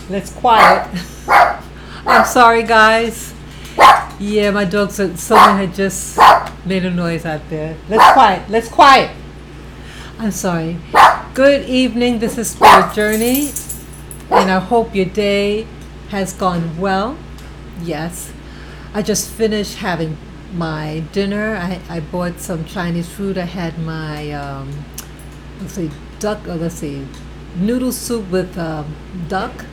Let's quiet. I'm sorry, guys. Yeah, my dogs. Someone had just made a noise out there. Let's quiet. Let's quiet. I'm sorry. Good evening. This is Spiritjourney, and I hope your day has gone well. Yes, I just finished having my dinner. I bought some Chinese food. I had my let's see, noodle soup with duck,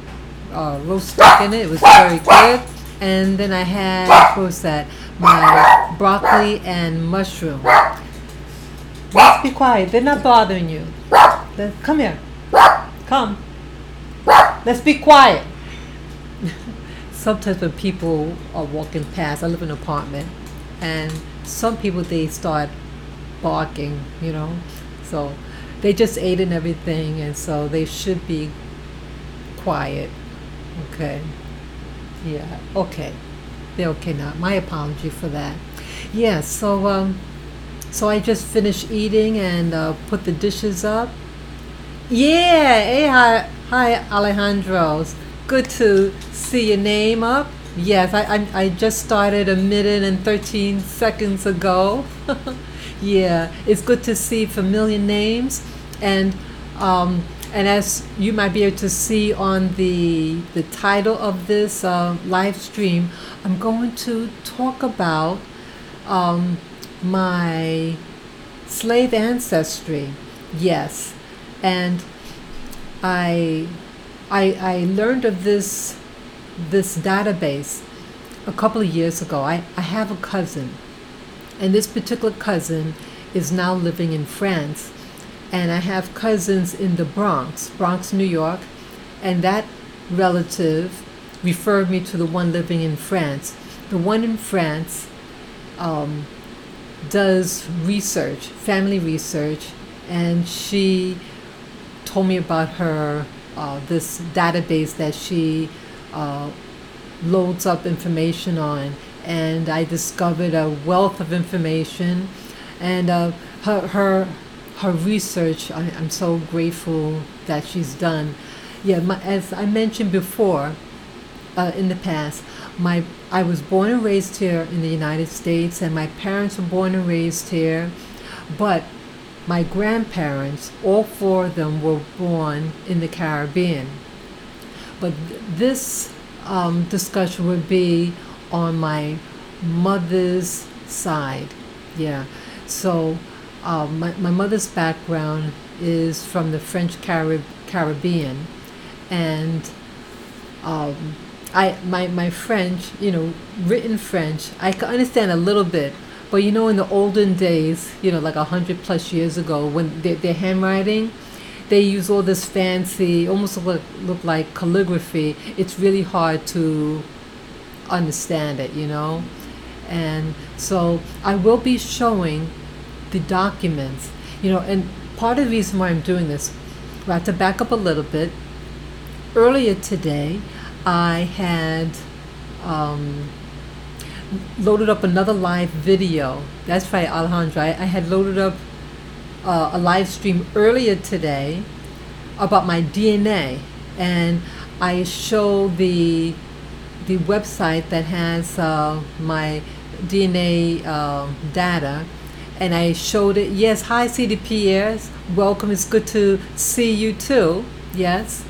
roast duck in it. It was very good. And then I had, what was that? My broccoli and mushroom. Let's be quiet. They're not bothering you. Come here. Come. Let's be quiet. Sometimes when people are walking past, I live in an apartment, and some people, they start barking, So they just ate and everything, and so they should be quiet. Okay. Yeah, okay. They're okay now. My apology for that. Yeah, so I just finished eating and put the dishes up. Yeah, hey, hi Alejandro. Good to see your name up. Yes, I just started a minute and 13 seconds ago. Yeah, it's good to see familiar names, and as you might be able to see on the title of this live stream, I'm going to talk about my slave ancestry. Yes, and I learned of this database a couple of years ago. I have a cousin, and this particular cousin is now living in France, and I have cousins in the Bronx, New York, and that relative referred me to the one living in France. The one in France does research, family research, and she told me about her this database that she loads up information on, and I discovered a wealth of information, and her research, I'm so grateful that she's done. Yeah, as I mentioned before, in the past, I was born and raised here in the United States, and my parents were born and raised here, but my grandparents, all four of them, were born in the Caribbean. But this discussion would be on my mother's side. Yeah, so my mother's background is from the French Caribbean, and my French, written French, I can understand a little bit, but in the olden days, like 100+ years ago, when their handwriting, they use all this fancy, almost look like calligraphy. It's really hard to understand it, and so I will be showing the documents, and part of the reason why I'm doing this, I have to back up a little bit. Earlier today, I had loaded up another live video. That's right, Alejandro. I had loaded up a live stream earlier today about my DNA, and I showed the website that has my DNA data, and I showed it. Yes, hi CDPers, welcome. It's good to see you too. Yes.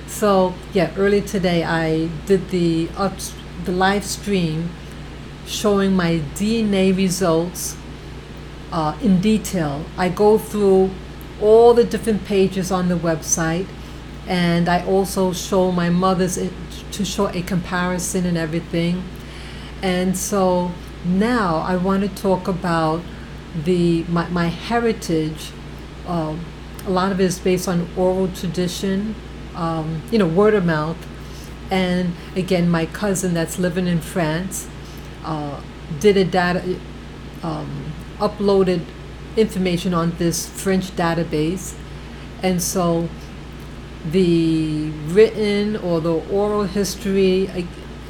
So yeah, earlier today I did the live stream showing my DNA results in detail. I go through all the different pages on the website, and I also show my mother's to show a comparison and everything. And so now I want to talk about my heritage. A lot of it is based on oral tradition, word of mouth. And again, my cousin that's living in France did a data, uploaded information on this French database, and so the written or the oral history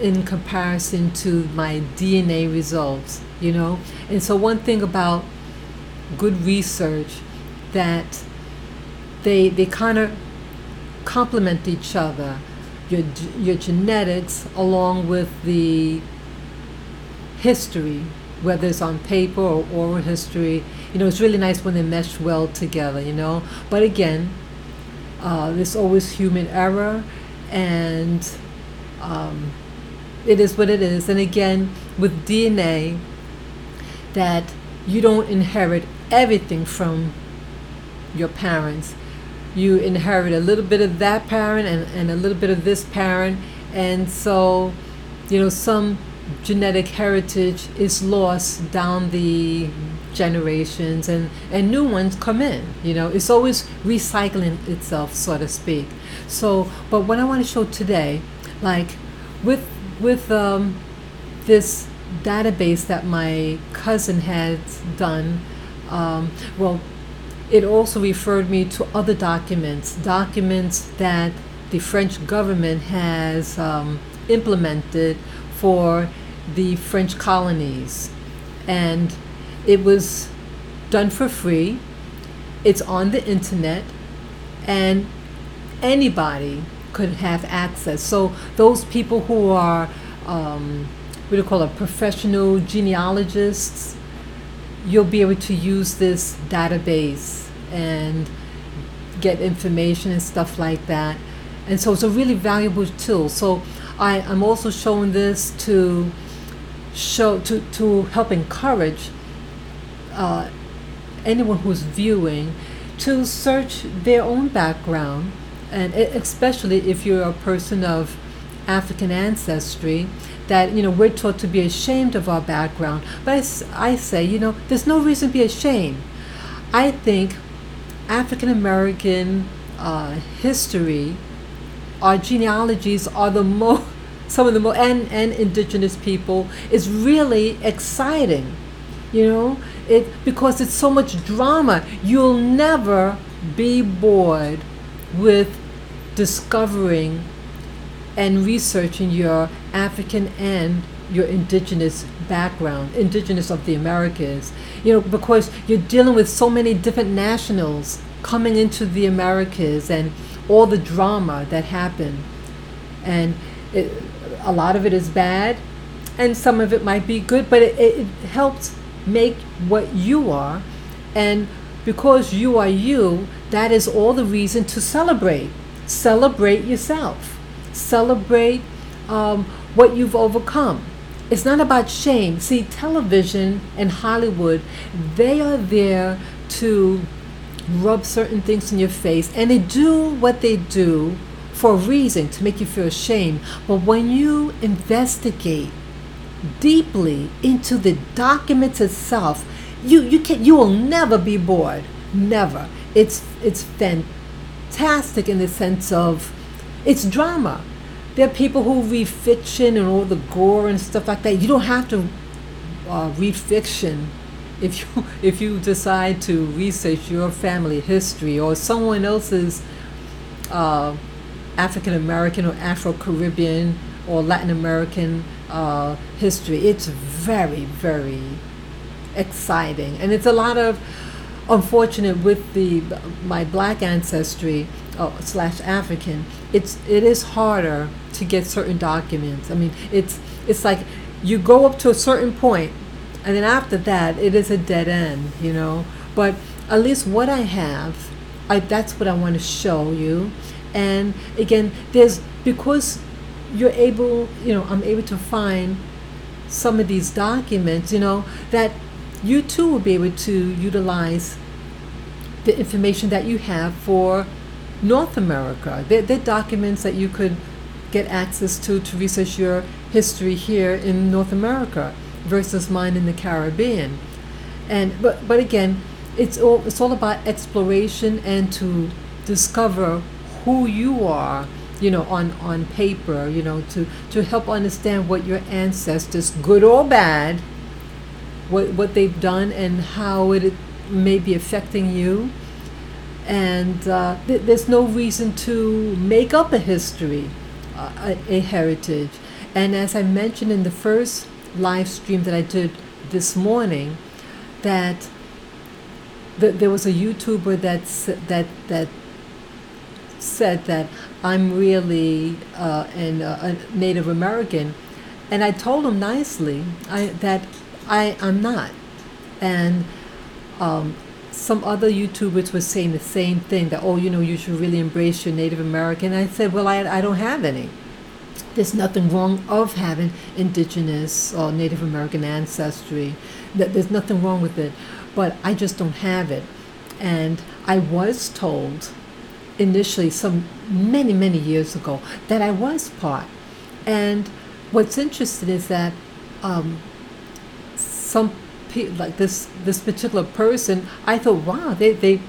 in comparison to my DNA results, and so one thing about good research, that they kind of complement each other. your genetics along with the history, whether it's on paper or oral history. It's really nice when they mesh well together, But again, there's always human error, and it is what it is. And again, with DNA, that you don't inherit everything from your parents. You inherit a little bit of that parent and a little bit of this parent. And so, some genetic heritage is lost down the generations, and new ones come in. It's always recycling itself, so to speak. So, but what I want to show today, like with this database that my cousin had done, well, it also referred me to other documents that the French government has implemented for the French colonies. And it was done for free. It's on the internet, and anybody could have access. So those people who are, what do you call it, professional genealogists, you'll be able to use this database and get information and stuff like that. And so it's a really valuable tool. So I'm also showing this to help encourage anyone who's viewing to search their own background, and especially if you're a person of African ancestry, that we're taught to be ashamed of our background. But I say, there's no reason to be ashamed. I think African American history, our genealogies are some of the most, and indigenous people, is really exciting. Because it's so much drama. You'll never be bored with discovering and researching your African and your indigenous background, indigenous of the Americas, because you're dealing with so many different nationals coming into the Americas and all the drama that happened. And a lot of it is bad, and some of it might be good, but it helps make what you are. And because you are you, that is all the reason to celebrate. Celebrate yourself. Celebrate what you've overcome. It's not about shame. See, television and Hollywood, they are there to rub certain things in your face, and they do what they do for a reason, to make you feel ashamed. But when you investigate deeply into the documents itself, you will never be bored. Never. It's fantastic in the sense of it's drama. There are people who read fiction and all the gore and stuff like that. You don't have to read fiction if you decide to research your family history or someone else's African American or Afro-Caribbean or Latin American history. It's very, very exciting, and it's a lot of unfortunate with my black ancestry / African. It is harder to get certain documents. I mean, it's like you go up to a certain point, and then after that, it is a dead end, But at least what I have, that's what I want to show you. And again, because you're able, I'm able to find some of these documents, that you too will be able to utilize the information that you have for North America. They're documents that you could get access to research your history here in North America versus mine in the Caribbean. But again, it's all about exploration and to discover who you are, on paper, to help understand what your ancestors, good or bad, what they've done and how it may be affecting you. And there's no reason to make up a history, a heritage. And as I mentioned in the first live stream that I did this morning, that there was a YouTuber that said that I'm really a Native American. And I told him nicely that I'm not. And some other YouTubers were saying the same thing, that, oh, you should really embrace your Native American. I said, well, I don't have any. There's nothing wrong of having indigenous or Native American ancestry. There's nothing wrong with it, but I just don't have it. And I was told initially, some many years ago, that I was part. And what's interesting is that some people, like this particular person, I thought, wow, they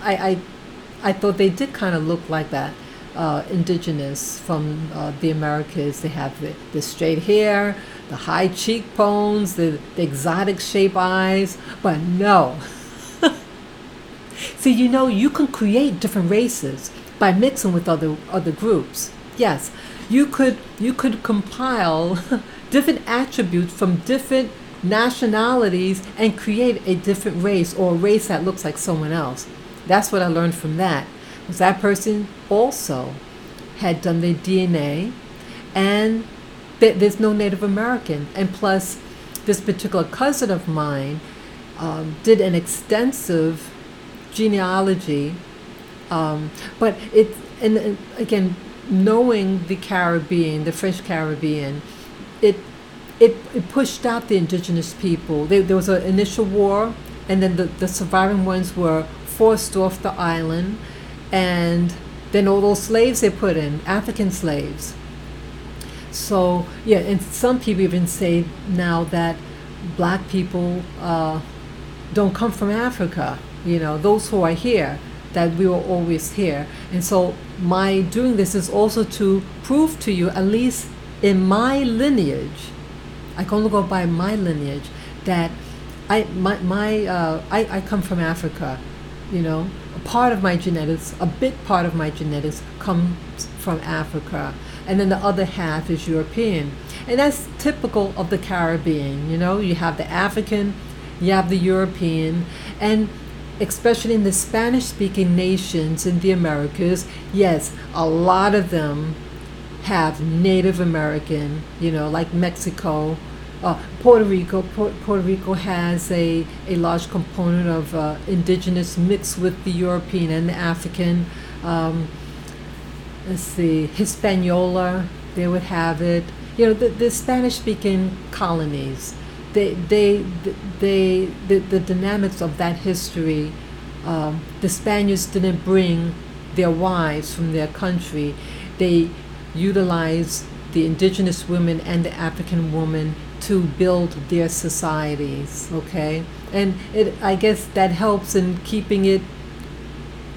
I thought they did kind of look like that. Indigenous from the Americas. They have the straight hair, the high cheekbones, the exotic shape eyes, but no. See, you can create different races by mixing with other groups. Yes, you could compile different attributes from different nationalities and create a different race, or a race that looks like someone else. That's what I learned from that. Was that person also had done their DNA, and there's no Native American. And plus, this particular cousin of mine did an extensive genealogy, but and again, knowing the Caribbean, the French Caribbean, it pushed out the indigenous people. There was an initial war, and then the surviving ones were forced off the island, and then all those slaves they put in, African slaves. So yeah, and some people even say now that black people don't come from Africa. Those who are here, that we were always here. And so my doing this is also to prove to you, at least in my lineage, I can only go by my lineage, that I come from Africa. A part of my genetics, a big part of my genetics comes from Africa, and then the other half is European. And that's typical of the Caribbean. You have the African, you have the European, and especially in the Spanish-speaking nations in the Americas, yes, a lot of them have Native American, like Mexico, Puerto Rico. Puerto Rico has a large component of indigenous mixed with the European and the African. Let's see, Hispaniola, they would have it. The Spanish-speaking colonies, the dynamics of that history. The Spaniards didn't bring their wives from their country. They utilized the indigenous women and the African woman to build their societies, okay? And I guess that helps in keeping it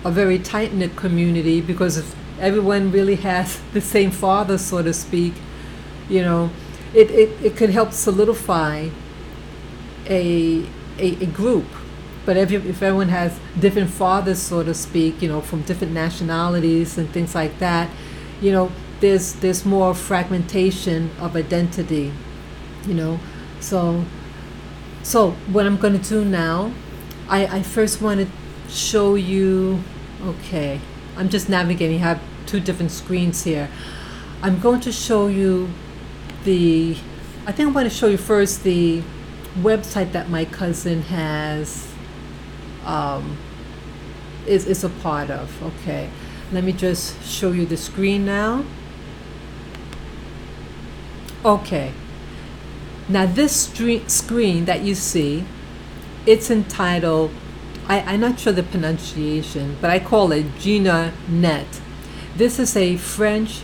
a very tight-knit community, because if everyone really has the same father, so to speak, it could help solidify a group. But if everyone has different fathers, so to speak, from different nationalities and things like that, there's more fragmentation of identity. So what I'm going to do now, I first want to show you, okay, I'm just navigating. I have two different screens here. I'm going to show you I think I'm going to show you first the website that my cousin has, is a part of. Okay, let me just show you the screen now. Okay. Now this screen that you see, it's entitled, I'm not sure the pronunciation, but I call it GeneNet. This is a French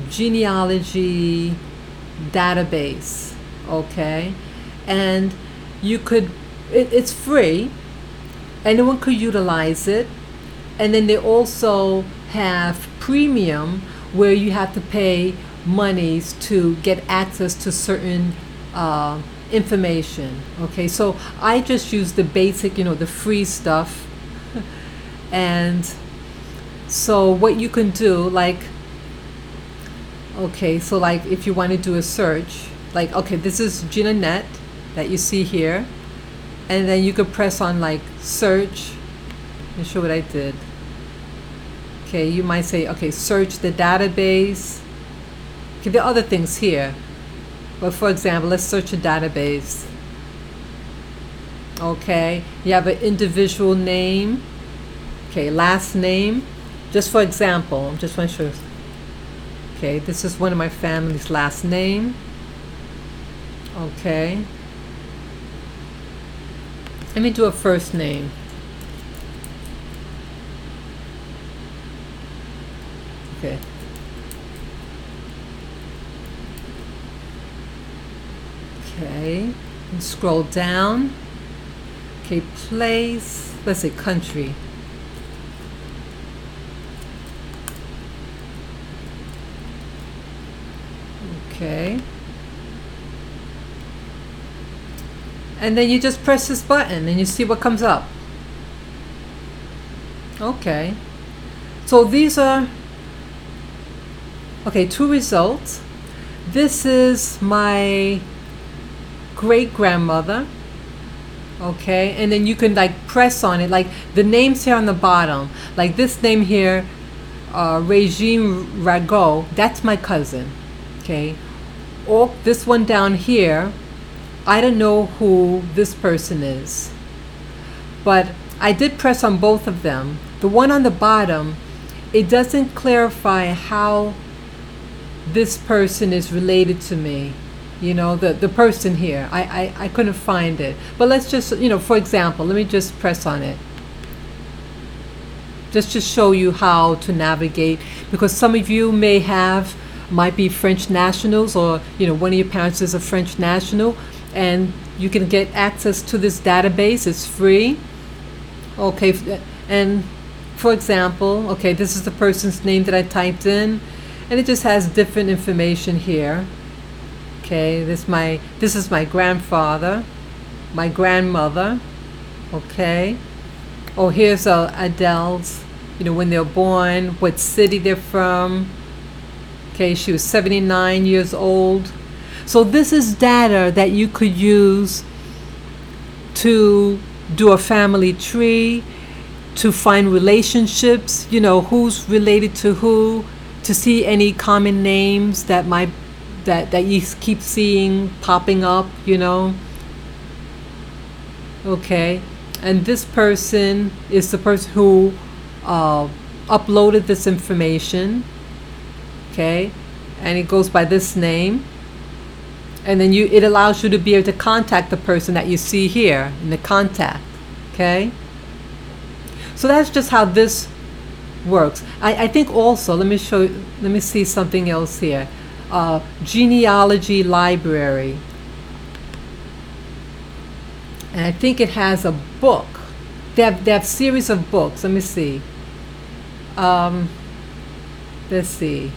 genealogy database, okay? And it's free, anyone could utilize it. And then they also have premium, where you have to pay monies to get access to certain information. Okay, so I just use the basic, the free stuff. And so what you can do, like, okay, so like if you want to do a search, like, okay, this is GeneNet that you see here, and then you could press on like search. Let me show what I did. Okay, you might say, okay, search the database. Okay, there are other things here. But for example, let's search a database. Okay, you have an individual name. Okay, last name. Just for example, I'm just want to show you. Okay, this is one of my family's last name. Okay. Let me do a first name. Okay. Okay, and scroll down. Okay, place, let's say country. Okay. And then you just press this button and you see what comes up. Okay. So these are, okay, 2 results. This is my great-grandmother. Okay, and then you can like press on it, like the names here on the bottom, like this name here, Regine Rago, that's my cousin. Okay, or this one down here, I don't know who this person is, but I did press on both of them. The one on the bottom, it doesn't clarify how this person is related to me. You know, the person here, I couldn't find it. But let's just, you know, for example, let me just press on it. Just to show you how to navigate, because some of you might be French nationals, or, you know, one of your parents is a French national, and you can get access to this database. It's free. Okay, and for example, okay, this is the person's name that I typed in, and it just has different information here. Okay, this is my grandfather, my grandmother. Okay. Oh, here's Adele's, you know, when they're born, what city they're from. Okay, she was 79 years old. So this is data that you could use to do a family tree, to find relationships, you know, who's related to who, to see any common names that you keep seeing popping up, you know. Okay, and this person is the person who uploaded this information. Okay, and it goes by this name, and then it allows you to be able to contact the person that you see here in the contact. Okay, so that's just how this works. I think also, let me see something else here. Genealogy library, and I think it has a book. They have series of books. Let me see. Let's see.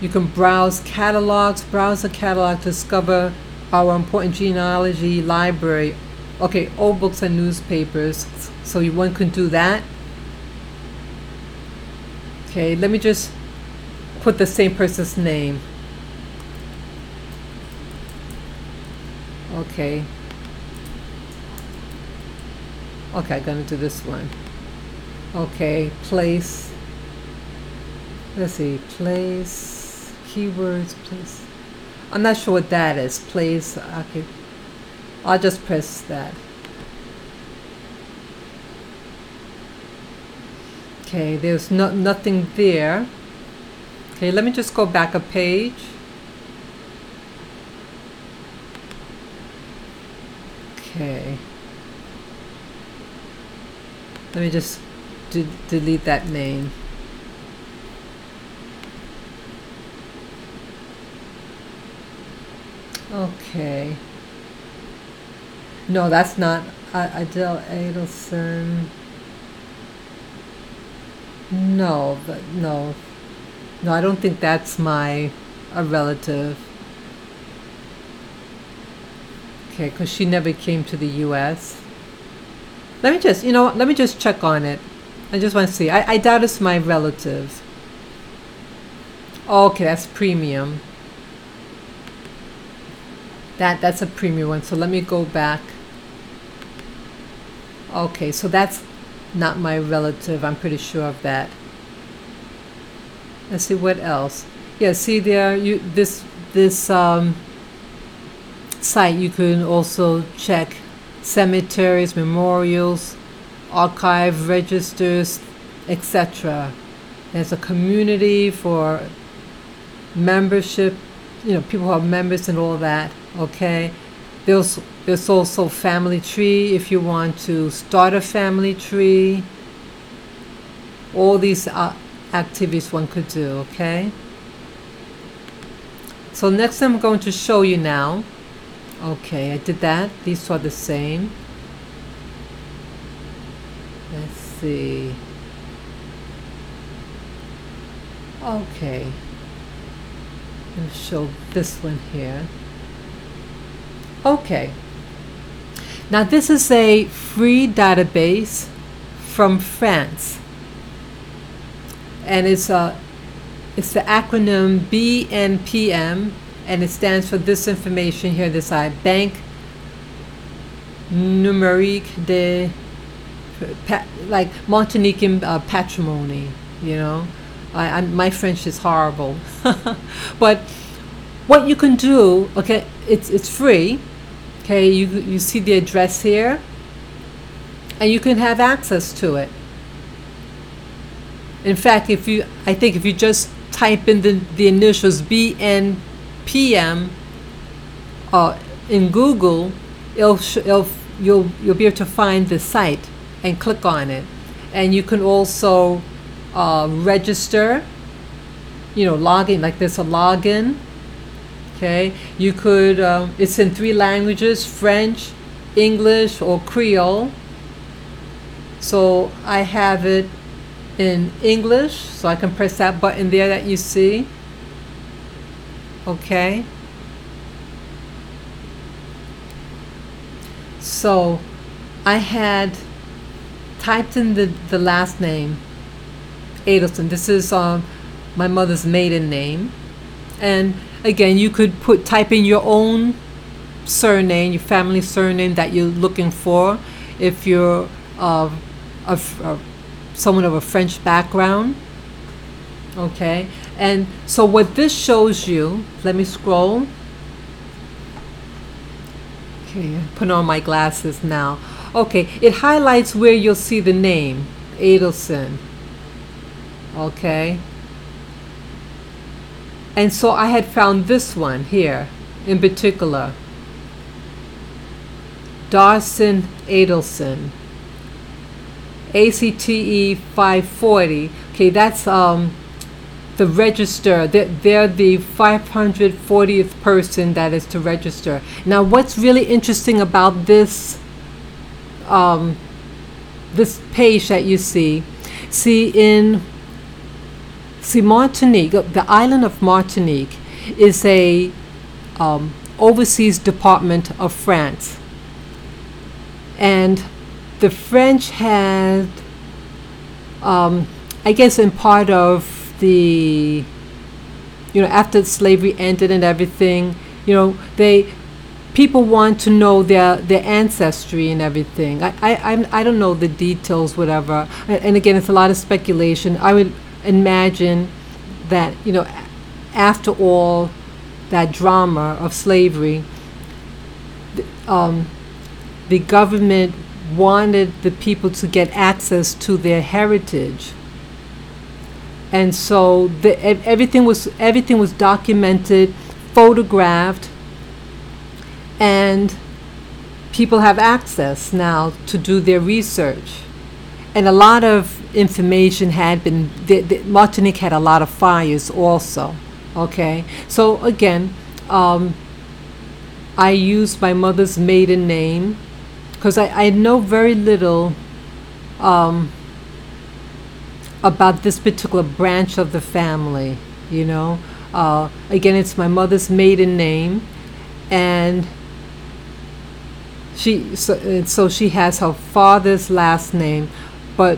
You can browse catalogs. Browse the catalog to discover our important genealogy library. Okay, old books and newspapers. So one can do that. Okay, let me just put the same person's name. Okay. Okay, I'm gonna do this one. Okay, place. Let's see, place, keywords, place. I'm not sure what that is. Place, okay. I'll just press that. Okay, there's nothing there. Okay, let me just go back a page. Okay. Let me just delete that name. Okay. No, that's not Adele Adelson. No, no, I don't think that's a relative. Okay, because she never came to the U.S. Let me just check on it. I just want to see. I doubt it's my relative. Oh, okay, that's premium. That's a premium one. So let me go back. Okay, so that's not my relative. I'm pretty sure of that. Let's see what else. Yeah, see there, this site, you can also check cemeteries, memorials, archive registers, etc. There's a community for membership, people who are members and all that. Okay, there's also family tree if you want to start a family tree. All these activities one could do. Okay, so next I'm going to show you now. Okay, I did that. These are the same. Let's see. Okay, let me show this one here. Okay, now this is a free database from France, and it's the acronym BNPM, and it stands for this information here, this Banque Numérique de like Martinican patrimony, my French is horrible. But what you can do, okay, it's free. Okay, you see the address here, and you can have access to it. In fact, I think if you just type in the initials BNPM in Google, you'll be able to find the site and click on it. And you can also register, login, like there's a login. Okay, you could, it's in 3 languages, French, English, or Creole. So I have it in English, so I can press that button there that you see. Okay. So I had typed in the last name, Adelson. This is my mother's maiden name. And again, you could type in your own surname, your family surname that you're looking for, if you're someone of a French background. Okay, and so what this shows you, let me scroll. Okay, put on my glasses now. Okay, it highlights where you'll see the name, Adelson. Okay. And so I had found this one here in particular, Darson Adelson, ACTE 540. Okay, that's the register. They're the 540th person that is to register. Now, what's really interesting about this this page that you see Martinique, the island of Martinique, is a overseas department of France, and the French had, I guess, in part of the, after slavery ended and everything, people want to know their ancestry and everything. I don't know the details, whatever, and again, it's a lot of speculation. I would imagine that, after all that drama of slavery, the government wanted the people to get access to their heritage, and so everything was documented, photographed, and people have access now to do their research. And a lot of information had been, Martinique had a lot of fires also. Okay, so again, I used my mother's maiden name because I know very little about this particular branch of the family. Again, it's my mother's maiden name, and so she has her father's last name. But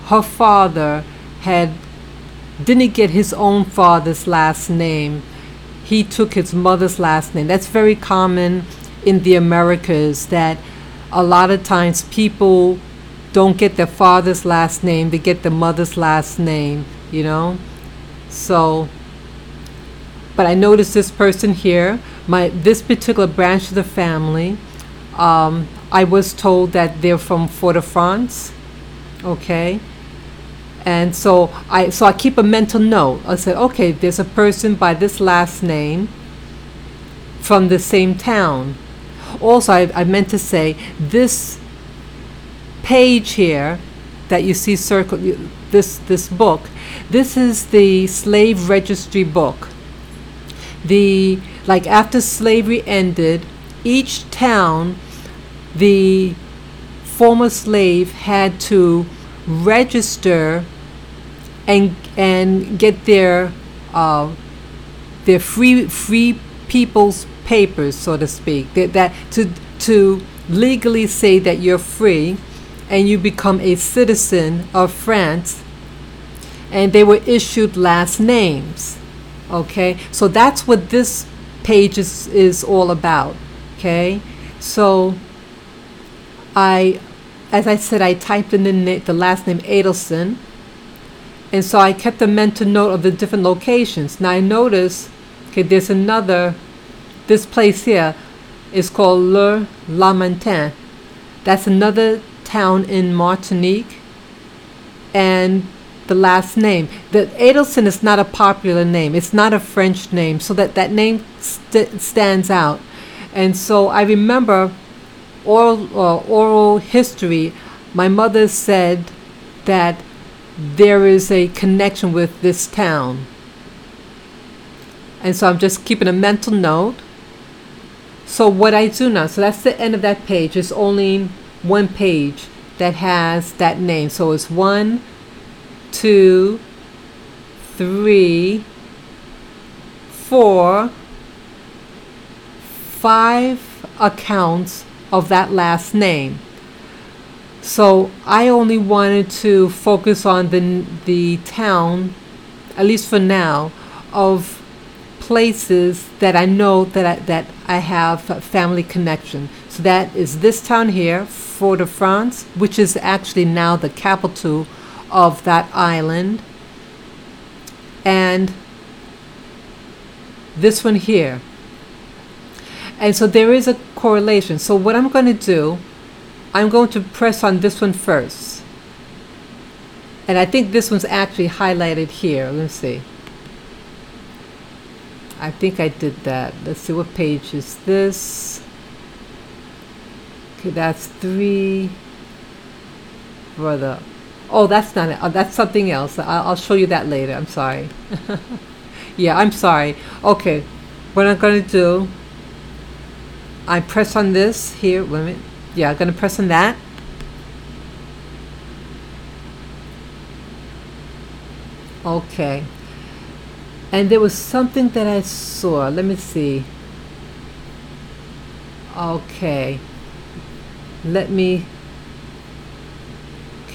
her father didn't get his own father's last name. He took his mother's last name. That's very common in the Americas, that a lot of times people don't get their father's last name, they get their mother's last name, So, but I noticed this person here, this particular branch of the family, I was told that they're from Fort-de-France, okay? And so I keep a mental note. I said, okay, there's a person by this last name from the same town. Also, I meant to say, this page here that you see circled, this book, this is the slave registry book. Like after slavery ended, each town, the former slave had to register and get their free people's papers, so to speak, that to legally say that you're free and you become a citizen of France, and they were issued last names. Okay, so that's what this page is all about. Okay, so as I said, I typed in the last name Adelson, and so I kept a mental note of the different locations. Now I notice, okay, there's this place here is called Le Lamentin. That's another town in Martinique, and the last name, the Adelson is not a popular name. It's not a French name, so that name stands out. And so I remember oral history. My mother said that there is a connection with this town, and so I'm just keeping a mental note. So what I do now, so that's the end of that page. It's only one page that has that name. So it's 1, 2, 3, 4, 5 accounts of that last name. So I only wanted to focus on the town, at least for now, of places that I know that I have family connection. So that is this town here, Fort-de-France, which is actually now the capital of that island, and this one here. And so there is a correlation. So what I'm going to do, I'm going to press on this one first, and I think this one's actually highlighted here. Let's see, I think I did that. Let's see, what page is this? Okay, that's 3 brother. Oh, that's not it. Oh, that's something else. I'll show you that later. I'm sorry. Yeah, I'm sorry. Okay, what I'm going to do, I press on this here. Wait a minute. Yeah, I'm going to press on that. Okay. And there was something that I saw. Let me see. Okay. Let me...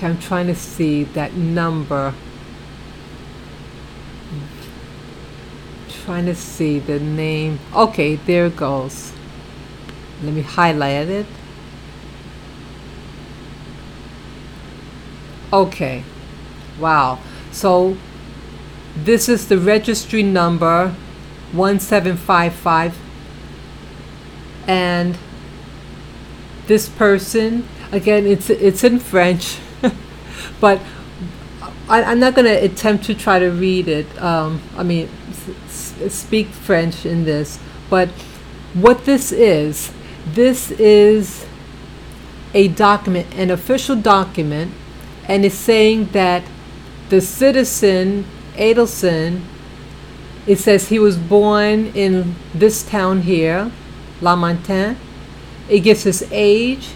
I'm trying to see that number. Trying to see the name. Okay, there it goes. Let me highlight it. Okay. Wow. So this is the registry number 1755, and this person, again, it's in French. But I'm not going to attempt to try to read it. I mean, speak French in this. But what this is a document, an official document, and it's saying that the citizen, Adelson, it says he was born in this town here, Lamentin. It gives his age,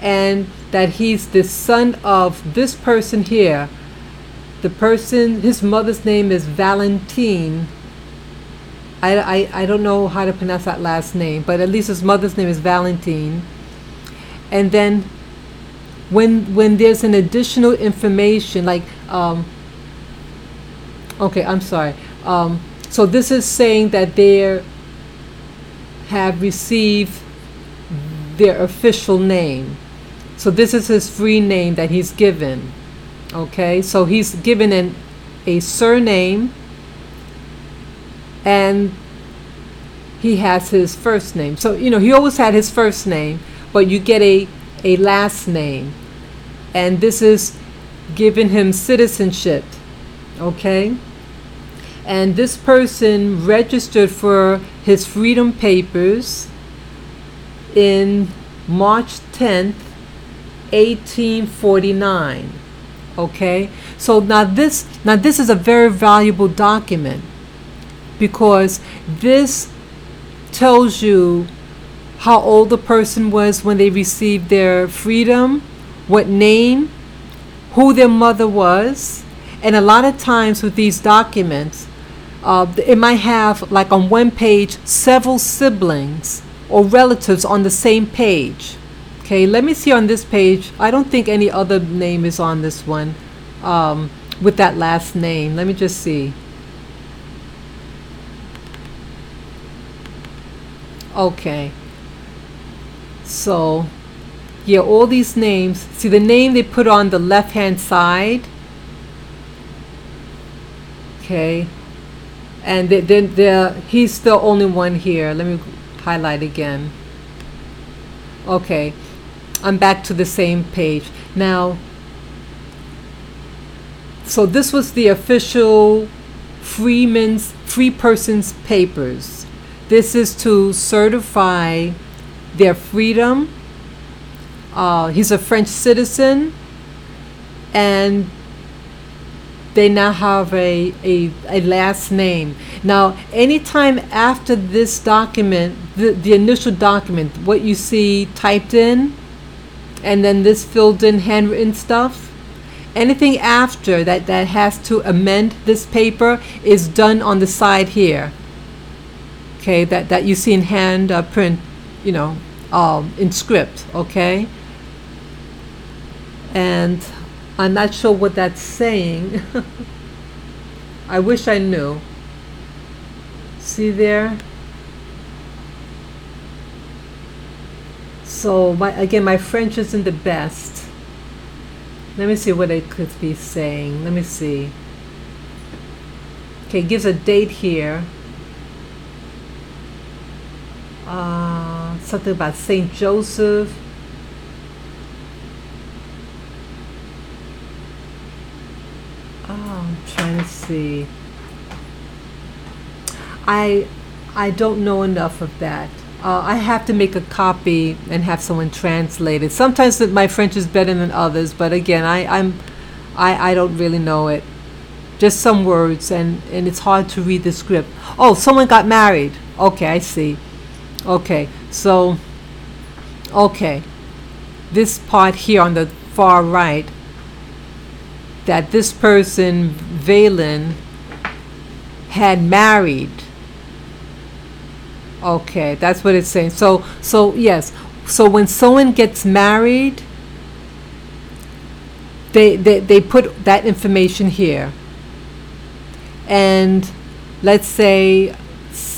and that he's the son of this person here. The person, his mother's name is Valentine. I don't know how to pronounce that last name, but at least his mother's name is Valentine. And then when there's an additional information, like okay, I'm sorry. So this is saying that they have received their official name. So this is his free name that he's given. Okay, so he's given a surname, and he has his first name. So, you know, he always had his first name, but you get a last name. And this is giving him citizenship, okay? And this person registered for his freedom papers in March 10th, 1849. Okay? So now this is a very valuable document, because this tells you how old the person was when they received their freedom, what name, who their mother was. And a lot of times with these documents, it might have, like on one page, several siblings or relatives on the same page. Okay, let me see on this page. I don't think any other name is on this one with that last name. Let me just see. Okay. So, yeah, all these names. See, the name they put on the left-hand side. Okay. And he's the only one here. Let me highlight again. Okay. I'm back to the same page. Now, so this was the official free person's papers. This is to certify their freedom. He's a French citizen, and they now have a last name. Now, anytime after this document, the initial document, what you see typed in, and then this filled in handwritten stuff, anything after that has to amend this paper is done on the side here. Okay, that you see in hand print, you know, in script, okay? And I'm not sure what that's saying. I wish I knew. See there? So, again, my French isn't the best. Let me see what it could be saying. Let me see. Okay, it gives a date here. Something about Saint Joseph. I'm trying to see. I don't know enough of that. I have to make a copy and have someone translate it. Sometimes my French is better than others, but again, I don't really know it. Just some words, and it's hard to read the script. Oh, someone got married. Okay, I see. Okay, so, okay, this part here on the far right, that this person, Valen, had married. Okay, that's what it's saying. So yes. So when someone gets married, they put that information here. And let's say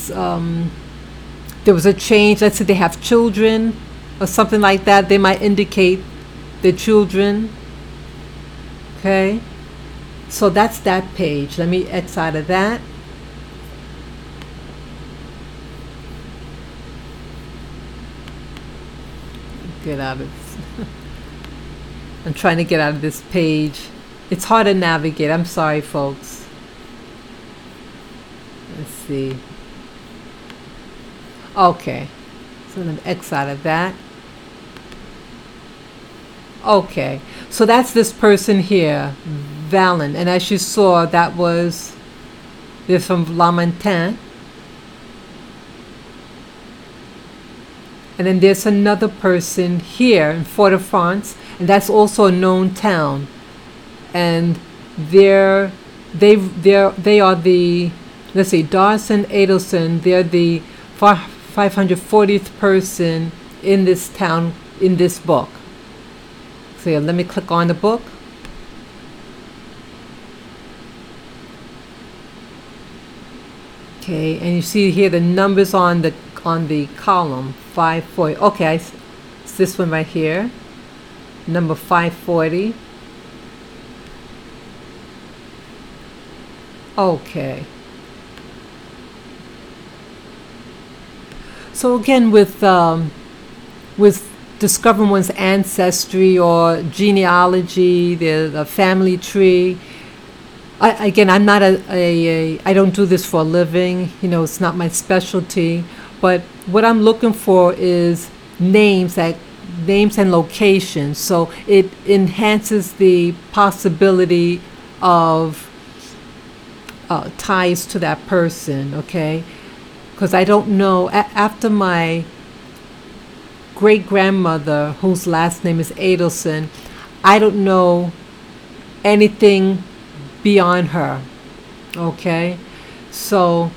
there was a change. Let's say they have children or something like that. They might indicate their children. Okay. So that's that page. Let me X out of that. Get out of this. I'm trying to get out of this page. It's hard to navigate. I'm sorry, folks. Let's see. Okay. So let me X out of that. Okay. So that's this person here, Valen. And as you saw, they're from Lamantin. And then there's another person here in Fort-de-France, and that's also a known town. And they are the, let's see, Darson Adelson. They're the 540th person in this town in this book. So yeah, let me click on the book. Okay, and you see here the numbers on the column 540. Okay, it's this one right here, number 540. Okay. So again, with discovering one's ancestry or genealogy, the family tree. Again, I'm not I don't do this for a living. You know, it's not my specialty. But what I'm looking for is names and locations. So it enhances the possibility of ties to that person. Okay, because I don't know after my great-grandmother, whose last name is Adelson, I don't know anything beyond her. Okay, so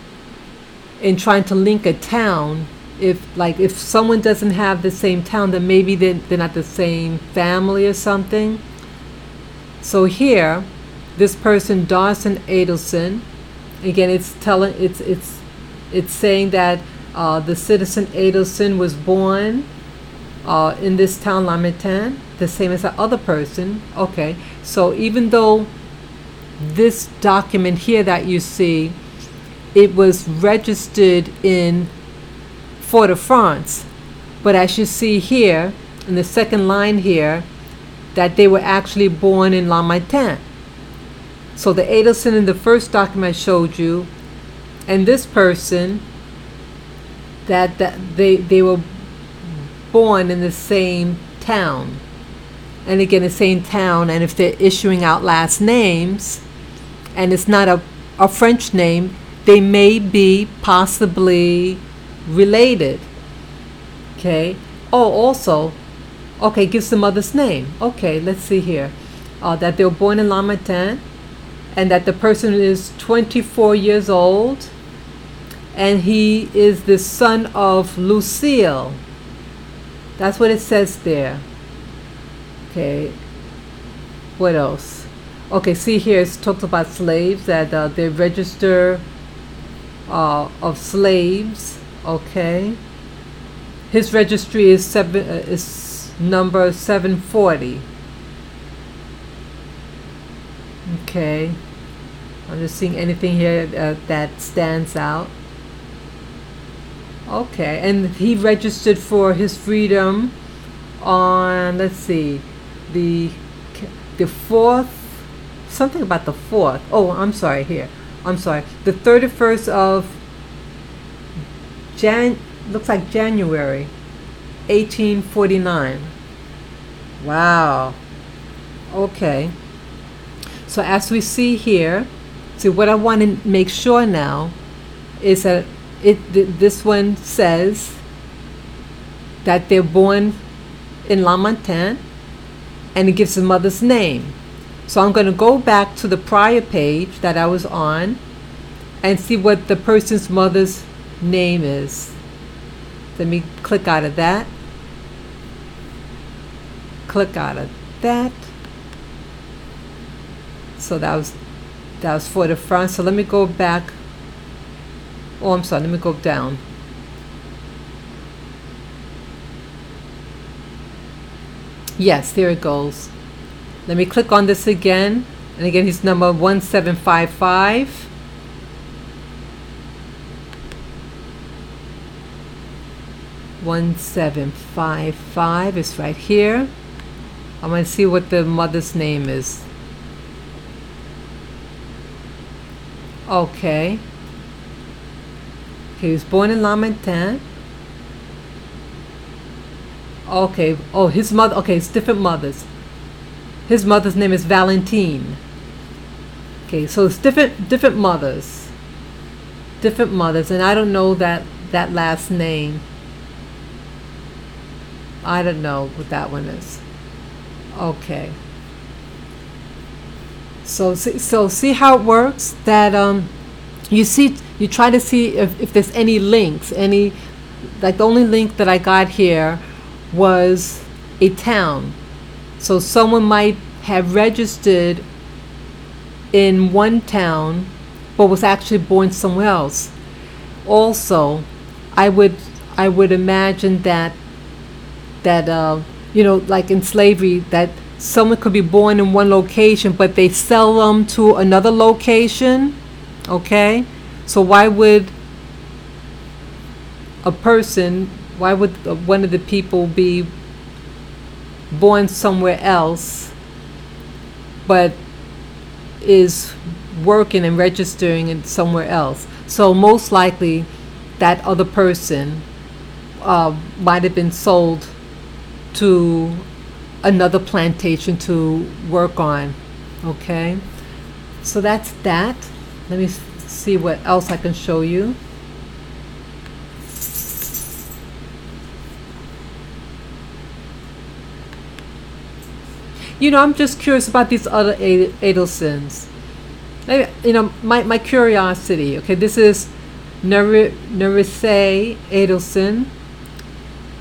in trying to link a town, if someone doesn't have the same town, then maybe they're not the same family or something. So here, this person, Dawson Adelson, again, it's saying that the citizen Adelson was born in this town, Lamitan, the same as the other person. Okay, so even though this document here that you see, it was registered in Fort-de-France, but as you see here, in the second line here, that they were actually born in Lamitan. So the Adelson in the first document I showed you, and this person, that they were born in the same town. And again, the same town, and if they're issuing out last names, and it's not a French name, they may be possibly related. Okay. Oh, also, okay, gives the mother's name. Okay, let's see here. That they were born in Lamitan, and that the person is 24 years old, and he is the son of Lucille. That's what it says there. Okay. What else? Okay, see here, it talks about slaves, that they register of slaves. Okay. His registry is number 740. Okay. I'm just seeing anything here that stands out. Okay, and he registered for his freedom on, let's see, the 4th, something about the 4th. Oh, I'm sorry, here. I'm sorry. The 31st of looks like January 1849. Wow. Okay. So as we see here, see what I want to make sure now is that this one says that they're born in Lamitan, and it gives the mother's name. So I'm going to go back to the prior page that I was on and see what the person's mother's name is. Let me click out of that. Click out of that. So that was for the front. So let me go back. Oh, I'm sorry. Let me go down. Yes, there it goes. Let me click on this again. And again, he's number 1755. (1755) is right here. I'm going to see what the mother's name is. Okay. He was born in Lamitan. Okay. Oh, his mother. Okay, it's different mothers. His mother's name is Valentine. Okay, so it's different mothers. Different mothers, and I don't know that last name. I don't know what that one is. Okay. So see how it works? That you try to see if there's any links, like the only link that I got here was a town. So someone might have registered in one town but was actually born somewhere else. Also, I would imagine that like in slavery, that someone could be born in one location but they sell them to another location. Okay, so why would a person, why would one of the people be born somewhere else but is working and registering in somewhere else? So most likely that other person might have been sold to another plantation to work on. Okay, so that's that. Let me see what else I can show you. You know, I'm just curious about these other Adelsons. You know, my curiosity. Okay, this is Narise Adelson.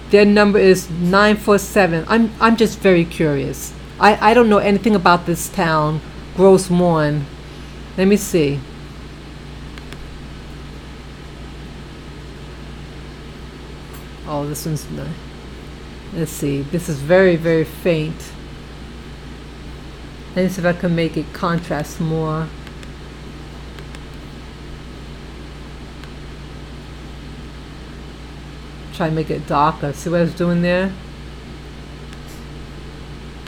Their number is 947. I'm just very curious. I don't know anything about this town, Gross Morn. Let me see. Oh, this one's nice. Let's see. This is very, very faint. Let me see if I can make it contrast more. Try to make it darker. See what I was doing there?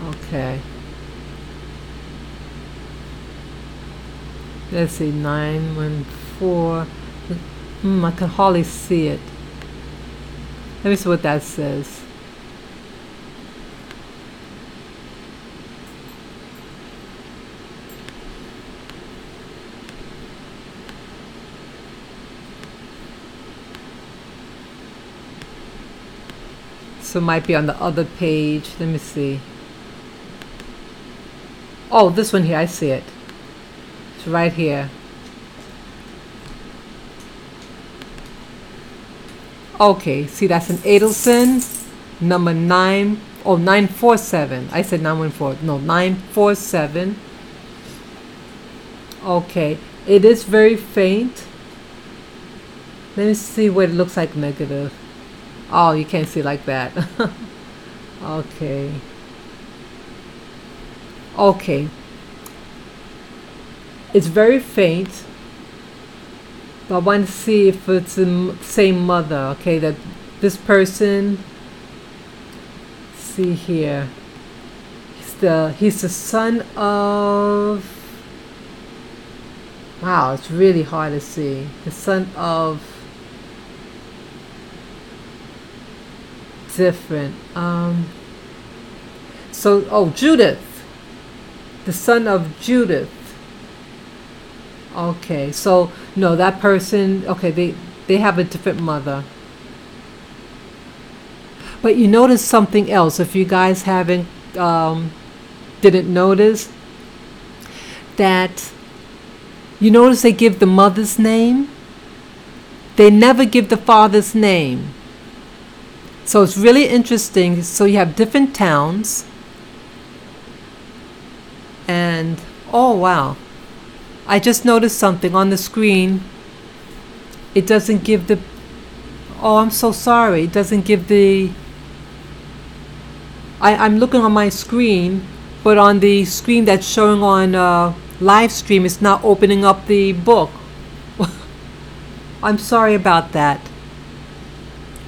Okay. Let's see, 914. I can hardly see it. Let me see what that says. So it might be on the other page. Let me see. Oh, this one here, I see it. It's right here. Okay, see, that's an Adelson, number 947. I said 914. No, 947. Okay, it is very faint. Let me see what it looks like negative. Oh, you can't see like that. Okay. Okay. It's very faint. But I want to see if it's the same mother. Okay, that this person. See here. He's the son of. Wow, it's really hard to see. The son of. Different. Judith. The son of Judith. Okay, so no, that person. Okay, they have a different mother. But you notice something else. If you guys haven't didn't notice that, you notice they give the mother's name. They never give the father's name. So it's really interesting. So you have different towns. And, oh wow. I just noticed something on the screen. It doesn't give the, oh, I'm so sorry. It doesn't give the, I'm looking on my screen, but on the screen that's showing on live stream, it's not opening up the book. I'm sorry about that.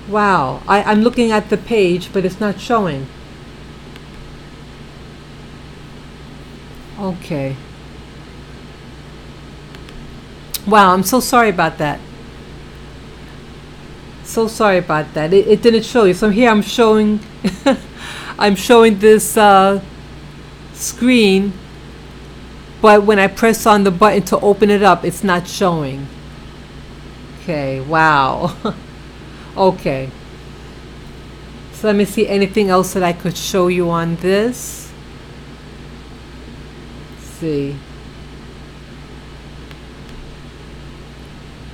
Wow, I'm looking at the page, but it's not showing. Okay. Wow, I'm so sorry about that. So sorry about that. It didn't show you. So here I'm showing, I'm showing this screen, but when I press on the button to open it up, it's not showing. Okay, wow. Okay. So let me see anything else that I could show you on this. Let's see.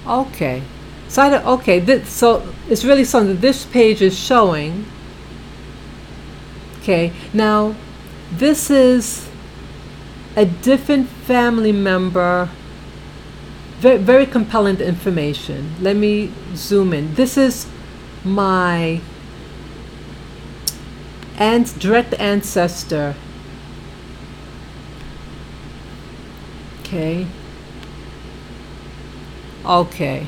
Okay. So so it's really something this page is showing. Okay. Now, this is a different family member. Very, very compelling information. Let me zoom in. This is my direct ancestor. Okay. Okay.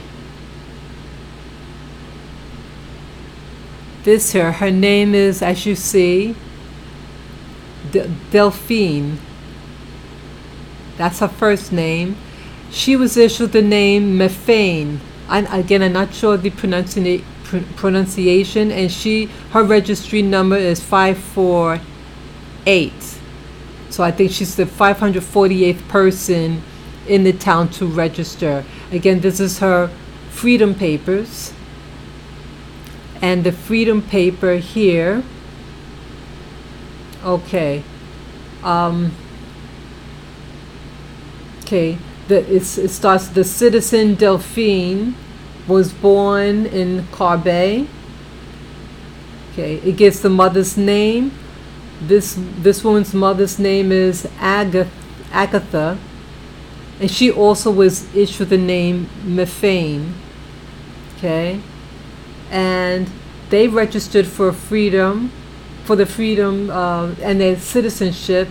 this here, her name is, as you see, Delphine. That's her first name. She was issued the name Mephane. Again, I'm not sure the pronunciation, and her registry number is 548. So I think she's the 548th person in the town to register. Again, this is her freedom papers. And the freedom paper here, okay, okay, it starts, the citizen Delphine was born in Carbet. Okay, it gives the mother's name. This woman's mother's name is Agatha, and she also was issued the name Mephane. Okay, and they registered for the freedom and their citizenship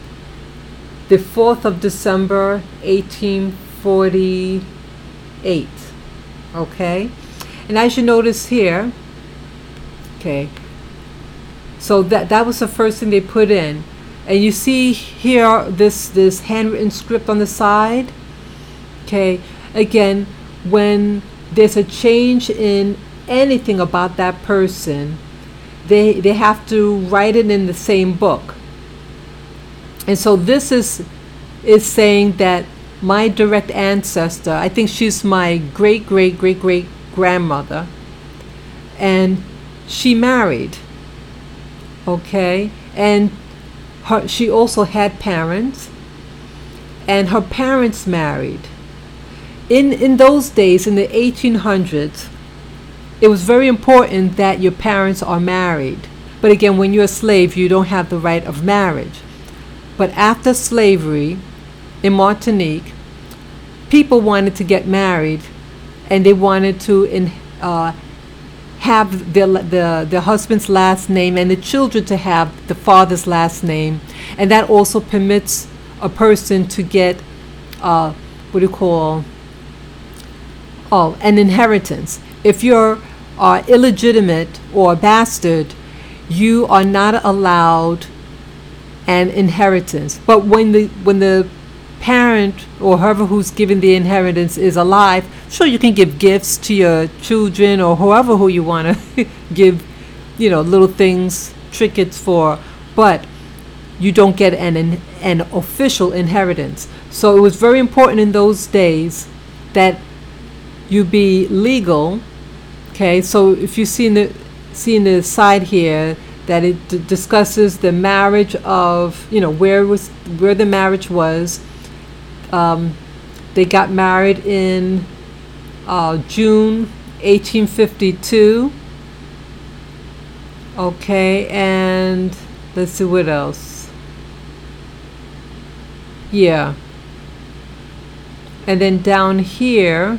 the 4th of December 1848. Okay, and as you notice here, okay, so that was the first thing they put in. And you see here this handwritten script on the side. Okay, again, when there's a change in anything about that person, they have to write it in the same book. And so this is saying that my direct ancestor, I think she's my great grandmother, and she married. Okay, and she also had parents, and her parents married. In those days, in the 1800s, it was very important that your parents are married. But again, when you're a slave, you don't have the right of marriage. But after slavery in Martinique, people wanted to get married, and they wanted to have their husband's last name, and the children to have the father's last name. And that also permits a person to get an inheritance. If you're illegitimate or a bastard, you are not allowed an inheritance. But when the parent or whoever who's giving the inheritance is alive, sure, you can give gifts to your children or who you want to give, little things, trinkets for, but you don't get an official inheritance. So it was very important in those days that you be legal. Okay, so if you see in the side here that it discusses the marriage of, where the marriage was. They got married in June 1852. Okay, and let's see what else. Yeah. And then down here,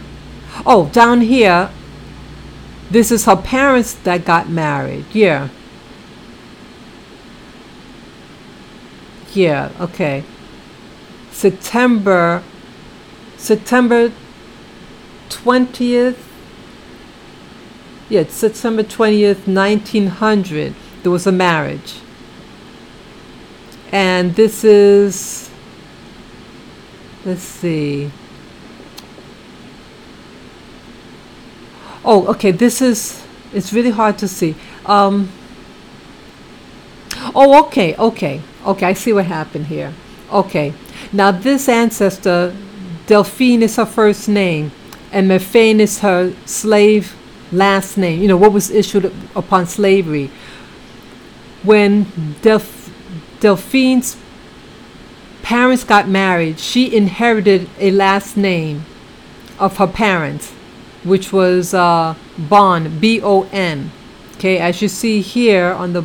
this is her parents that got married. Yeah. Yeah, okay. September 20th. Yeah, September 20th, 1900, there was a marriage. And this is, let's see. Oh, okay, it's really hard to see. Okay, I see what happened here. Okay, now this ancestor, Delphine, is her first name, and Mephane is her slave last name, what was issued upon slavery. When Delphine's parents got married, she inherited a last name of her parents, which was Bon, B-O-N. Okay, as you see here on the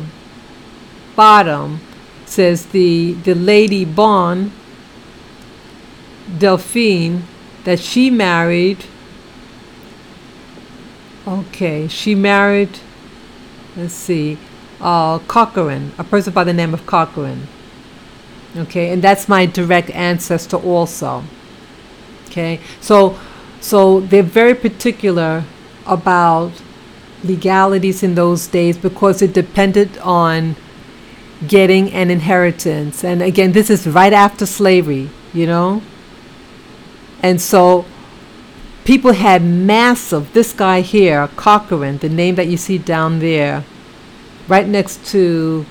bottom, says the lady Bon Delphine, that she married. Okay, she married, let's see, Corcoran, a person by the name of Corcoran. Okay, and that's my direct ancestor also. Okay, so they're very particular about legalities in those days because it depended on getting an inheritance. And again, this is right after slavery, you know? And so people had massive, this guy here, Corcoran, the name that you see down there, right next to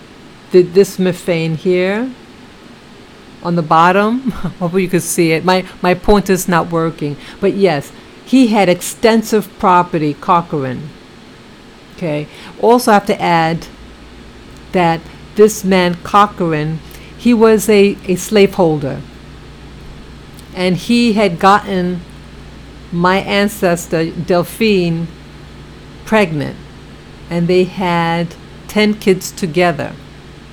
this methane here on the bottom. Hopefully you can see it. My pointer's not working. But yes, he had extensive property, Corcoran. Okay. Also have to add that this man, Corcoran, he was a slaveholder. And he had gotten my ancestor, Delphine, pregnant. And they had 10 kids together.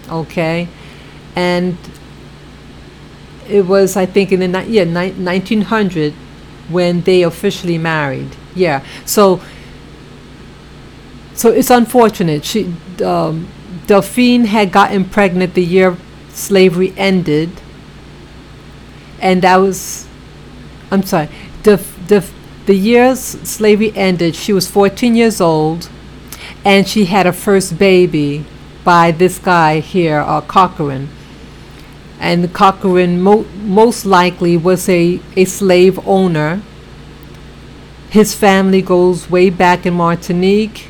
Okay. And it was, I think, in the 1900 when they officially married. Yeah. So it's unfortunate. Delphine had gotten pregnant the year slavery ended, and that was, I'm sorry, the year slavery ended, she was 14 years old, and she had her first baby by this guy here, Corcoran. And Corcoran most likely was a slave owner. His family goes way back in Martinique.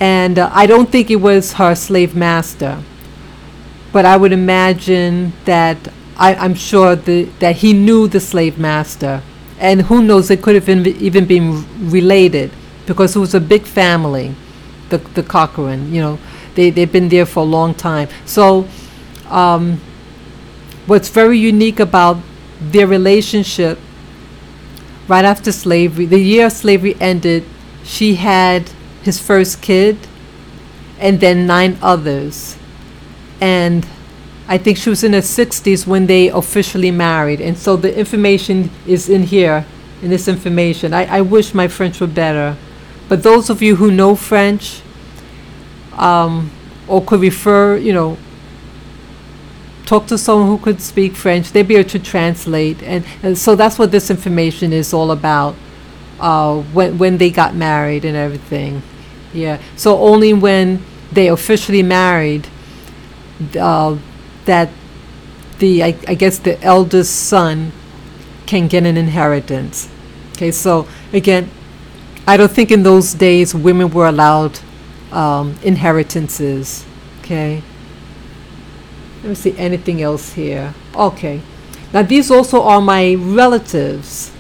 And I don't think it was her slave master. But I would imagine that, I'm sure that he knew the slave master. And who knows, it could have even been related. Because it was a big family, the Corcoran. You know, they've been there for a long time. So what's very unique about their relationship, right after slavery, the year slavery ended, she had his first kid and then 9 others. And I think she was in her 60s when they officially married. And so the information is in here, in this information. I wish my French were better. But those of you who know French, or could refer, you know, talk to someone who could speak French, they'd be able to translate. And so that's what this information is all about, when they got married and everything. Yeah. So only when they officially married, that I guess the eldest son can get an inheritance. Okay. So again, I don't think in those days women were allowed inheritances. Okay. Let me see anything else here. Okay. Now these also are my relatives.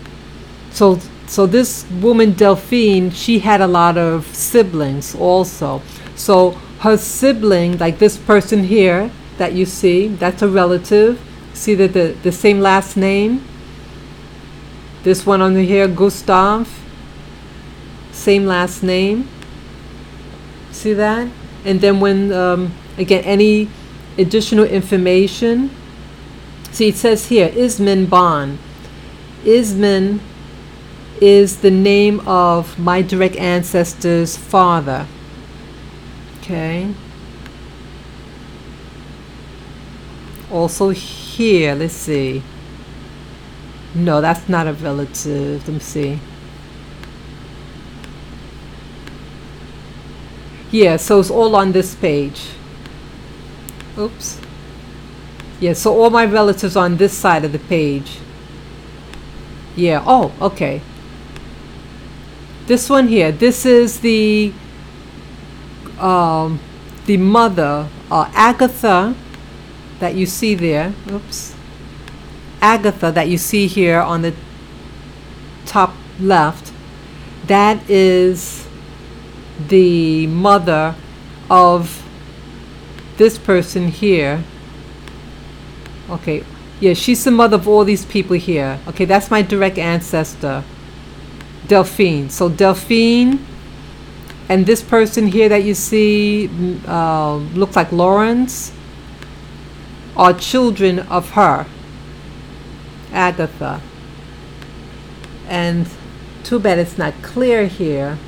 So this woman, Delphine, she had a lot of siblings also. So her sibling, like this person here that you see, that's a relative. See that the same last name? This one on here, Gustave, same last name. See that? And then when, again, any additional information, see it says here, Ismin Bon. Ismin is the name of my direct ancestor's father. Okay. Also here, let's see. No, that's not a relative. Let me see. Yeah, so it's all on this page. Oops. Yeah, so all my relatives on this side of the page. Yeah, oh, okay. This one here, this is the mother, Agatha, that you see there. Oops. Agatha that you see here on the top left. That is the mother of this person here. Okay, yeah, she's the mother of all these people here. Okay, that's my direct ancestor, Delphine. So Delphine and this person here that you see looks like Lawrence are children of her, Agatha. And too bad it's not clear here.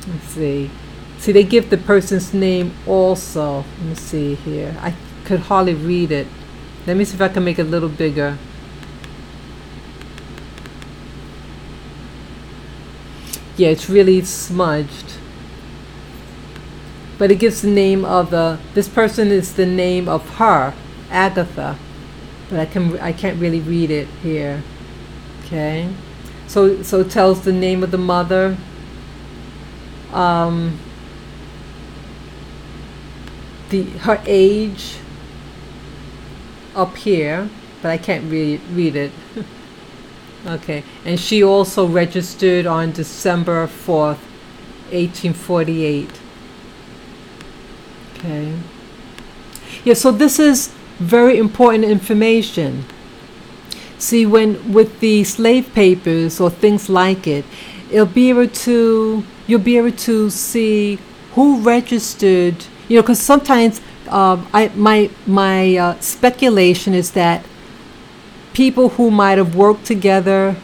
Let's see. See, they give the person's name also. Let me see here. I could hardly read it. Let me see if I can make it a little bigger. Yeah, it's really smudged. But it gives the name of this person is the name of her, Agatha. But I can't really read it here. Okay. So it tells the name of the mother. Her age up here, but I can't really read it. Okay. And she also registered on December 4th, 1848. Okay. Yeah, so this is very important information. See, with the slave papers or things like it, you'll be able to see who registered. You know, because sometimes my speculation is that people who might have worked together,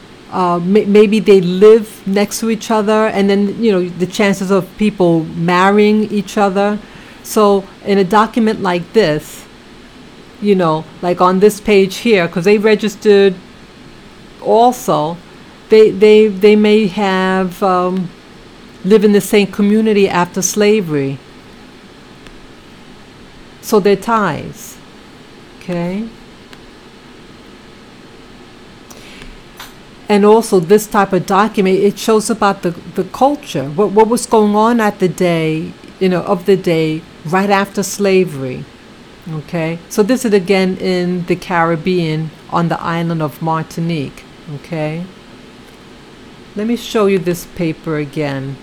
maybe they live next to each other, and then the chances of people marrying each other. So in a document like this, like on this page here, because they registered also, they may have live in the same community after slavery. So they're ties. Okay. And also this type of document, it shows about the culture, what was going on at the day, of the day right after slavery. Okay, so this is again in the Caribbean on the island of Martinique. Okay, let me show you this paper again.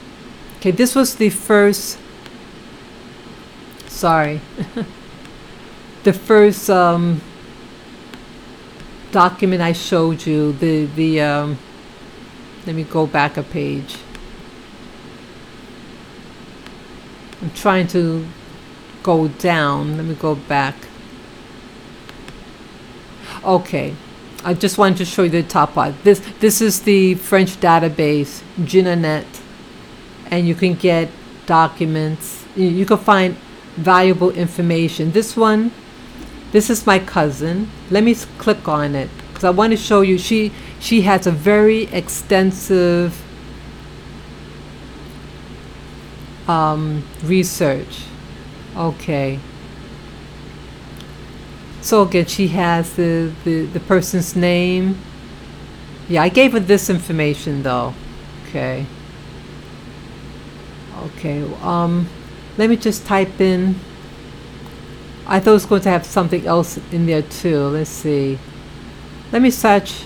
Okay, this was the first, the first document I showed you. Let me go back a page. I'm trying to go down. Let me go back. Okay, I just wanted to show you the top part. This is the French database, Ginanet, and you can get documents. You can find valuable information. This is my cousin. Let me click on it because I want to show you. She has a very extensive research. Okay. So again, she has the person's name. Yeah, I gave her this information though. Okay. Okay. Let me just type in. I thought it was going to have something else in there too. Let's see. Let me search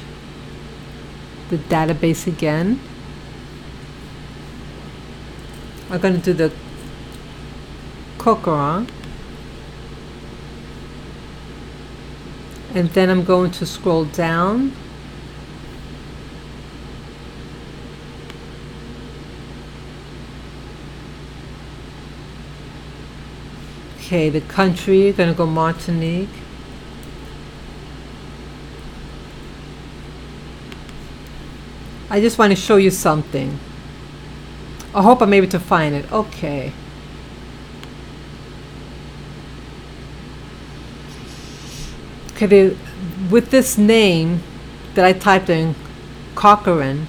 the database again. I'm going to do the Kokoran. And then I'm going to scroll down. Okay, the country, going to go Martinique. I just want to show you something. I hope I'm able to find it. Okay. Okay, with this name that I typed in, Corcoran,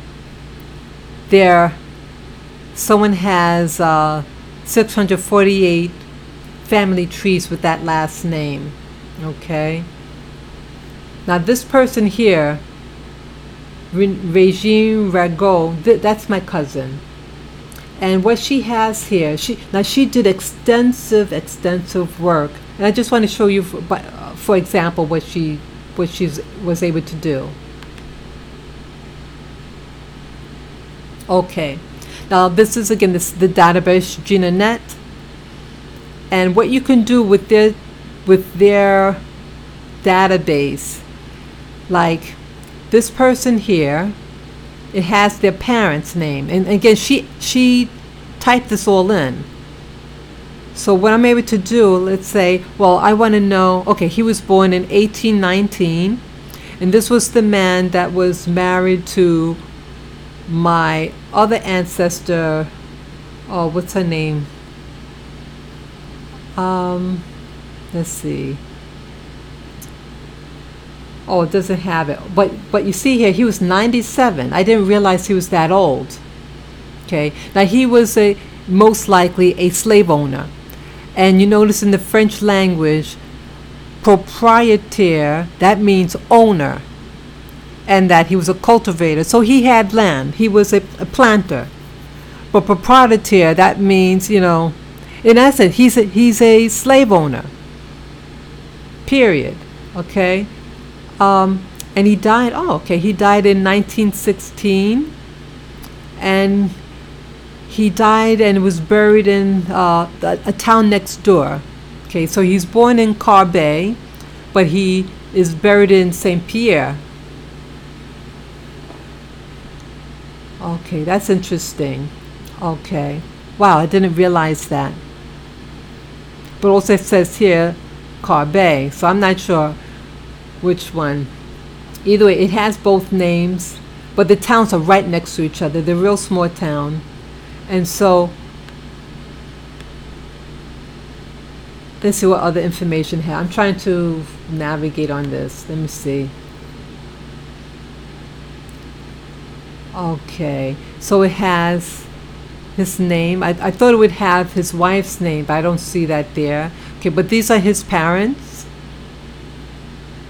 someone has 648 family trees with that last name. Okay. Now this person here, Regine Rago, that's my cousin. And what she has here, she did extensive work, and I just want to show you, for example, what she was able to do. Okay, now this is again the database GinaNet, and what you can do with their database, like this person here, it has their parents' name, and again she typed this all in. So what I'm able to do, let's say, well, I want to know, okay, he was born in 1819, and this was the man that was married to my other ancestor. Oh, what's her name? Let's see. Oh, it doesn't have it. But you see here, he was 97. I didn't realize he was that old. Okay, now he was a most likely a slave owner, and you notice in the French language, proprietaire, that means owner, and that he was a cultivator. So he had land. He was a planter. But proprietaire, that means, in essence, he's a slave owner. Period. Okay. And he died. Oh, okay. He died in 1916, and he died and was buried in a town next door. Okay, so he's born in Carbet, but he is buried in Saint Pierre. Okay, that's interesting. Okay. Wow, I didn't realize that. But also it says here Carbet, so I'm not sure which one. Either way, it has both names, but the towns are right next to each other. They're a real small town. And so, let's see what other information here. I'm trying to navigate on this. Let me see. Okay, so it has his name. I thought it would have his wife's name, but I don't see that there. Okay, but these are his parents.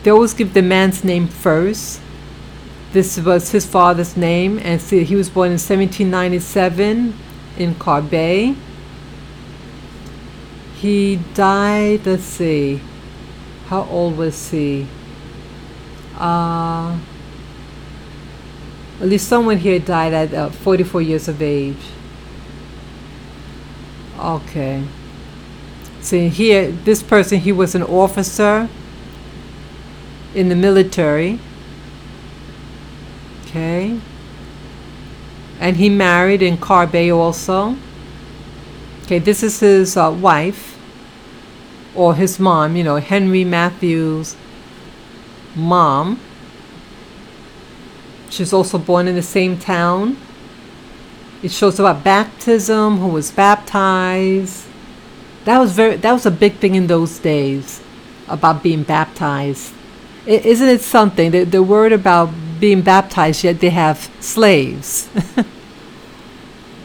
They always give the man's name first. This was his father's name, and see, he was born in 1797 in Carbet. He died, let's see, how old was he? At least someone here died at 44 years of age. Okay. See here, this person, he was an officer in the military. Okay. And he married in Carbet also. Okay, this is his wife, or his mom, Henry Matthews' mom. She's also born in the same town. It shows about baptism, who was baptized. That was a big thing in those days, about being baptized. Isn't it something that the word about being baptized, yet they have slaves?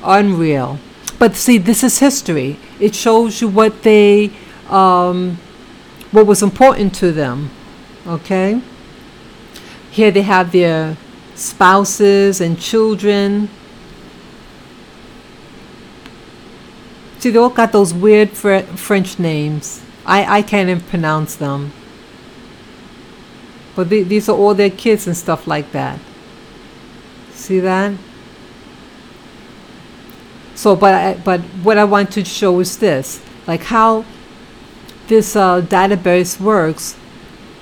Unreal. But see, this is history. It shows you what what was important to them. Okay. Here they have their spouses and children. See, they all got those weird French names. I can't even pronounce them. But these are all their kids and stuff like that. See that? So, but what I want to show is this, like how this database works.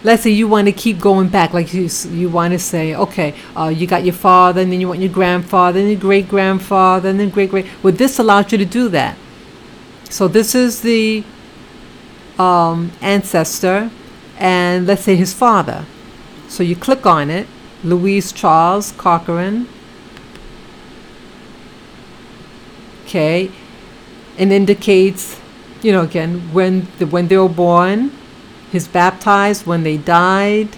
Let's say you want to keep going back, like you want to say, okay, you got your father, and then you want your grandfather, and your great-grandfather, and then great-great. Well, this allows you to do that. So this is the ancestor, and let's say his father. So you click on it, Louise Charles Corcoran. Okay, and indicates, again, when they were born, his baptized, when they died,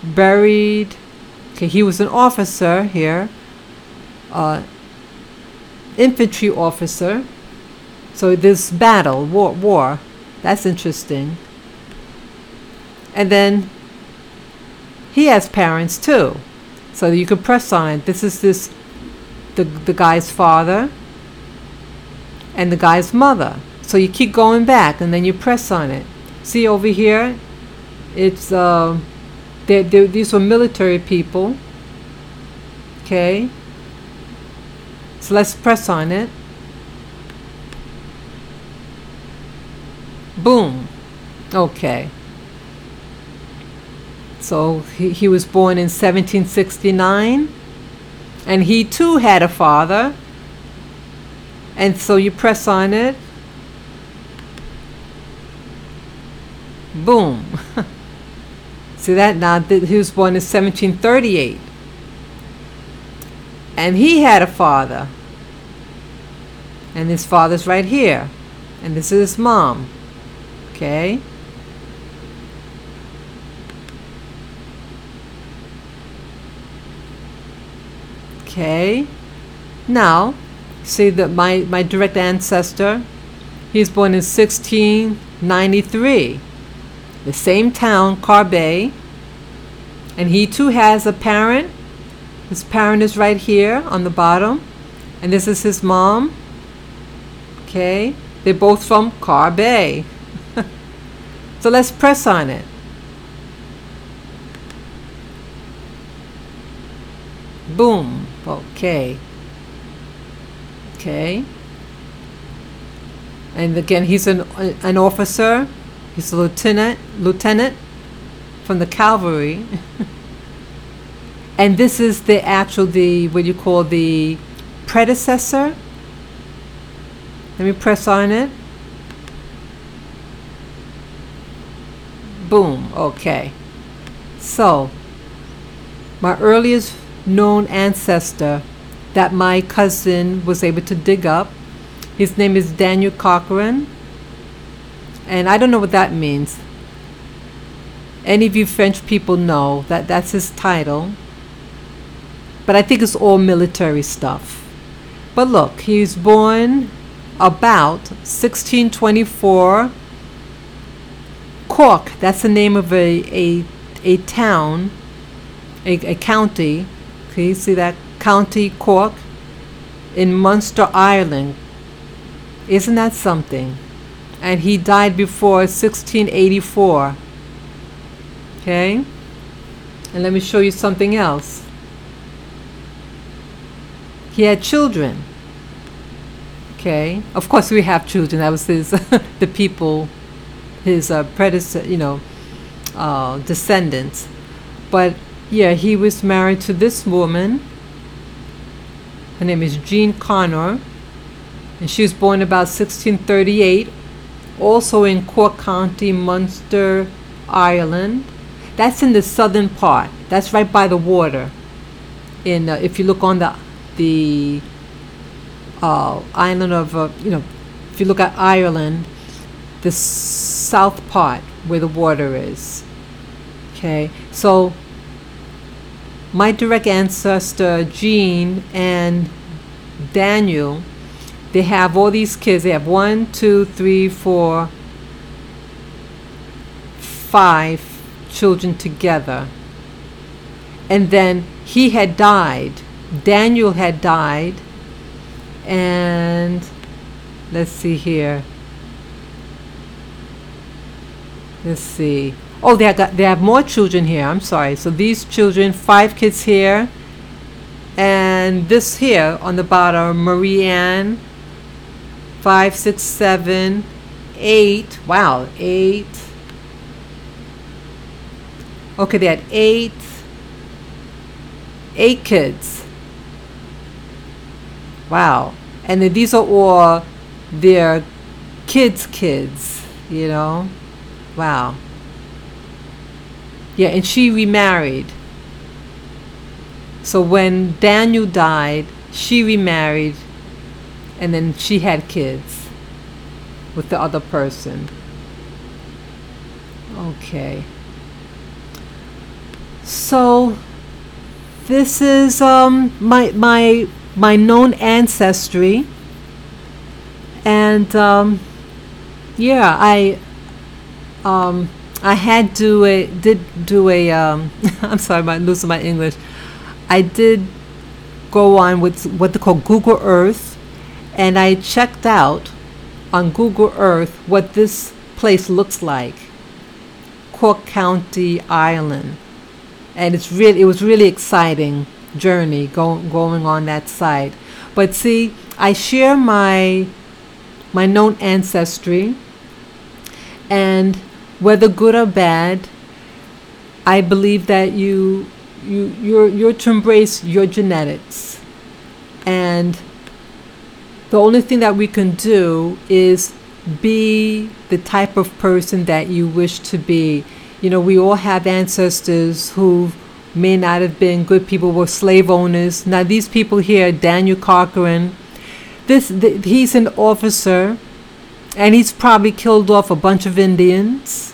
buried. Okay, he was an officer here, infantry officer. So this battle, war, that's interesting. And then he has parents too, so you could press on it. This is the guy's father and the guy's mother. So you keep going back, and then you press on it. See over here, it's these were military people. Okay. So let's press on it. Boom. Okay. So he was born in 1769, and he too had a father. And so you press on it. Boom. See that? Now he was born in 1738. And he had a father. And his father's right here. And this is his mom. Okay. Okay. Now, see that my direct ancestor, he's born in 1693. The same town, Carbet. And he too has a parent. His parent is right here on the bottom. And this is his mom. Okay. They're both from Carbet. So let's press on it. Boom. Okay. Okay. And again, he's an officer. He's a lieutenant from the cavalry. And this is the what you call the predecessor. Let me press on it. Boom. Okay. So, my earliest known ancestor that my cousin was able to dig up, his name is Daniel Cochran. And I don't know what that means. Any of you French people know that that's his title. But I think it's all military stuff. But look, he was born about 1624. Cork, that's the name of a town, a county. Okay, you see that? County Cork in Munster, Ireland. Isn't that something? And he died before 1684. Okay? And let me show you something else. He had children. Okay? Of course we have children. That was his the people, his predecessor, descendants. But yeah, he was married to this woman. Her name is Jean Connor. And she was born about 1638. Also in Cork County, Munster, Ireland. That's in the southern part. That's right by the water. In if you look on the island of if you look at Ireland, the south part where the water is. Okay, so my direct ancestor Jean and Daniel, they have all these kids. They have 1, 2, 3, 4, 5 children together. And then he had died. Daniel had died. And let's see here. Let's see. Oh, they have more children here. I'm sorry. So these children, 5 kids here. And this here on the bottom, Marie Ann, 5, 6, 7, 8. Wow, 8. Okay, they had 8 kids. Wow. And then these are all their kids' kids, Wow. Yeah, and she remarried. So when Daniel died, she remarried, and then she had kids with the other person. Okay. So this is my known ancestry, and yeah, I had did do a I'm sorry, I'm losing my English. I did go on with what they call Google Earth, and I checked out on Google Earth what this place looks like, Cork County, Ireland, and it was really exciting journey going on that site. But see, I share my known ancestry, and whether good or bad, I believe that you're to embrace your genetics, and the only thing that we can do is be the type of person that you wish to be. We all have ancestors who may not have been good people, were slave owners. Now these people here, Daniel Cochran, he's an officer, and he's probably killed off a bunch of Indians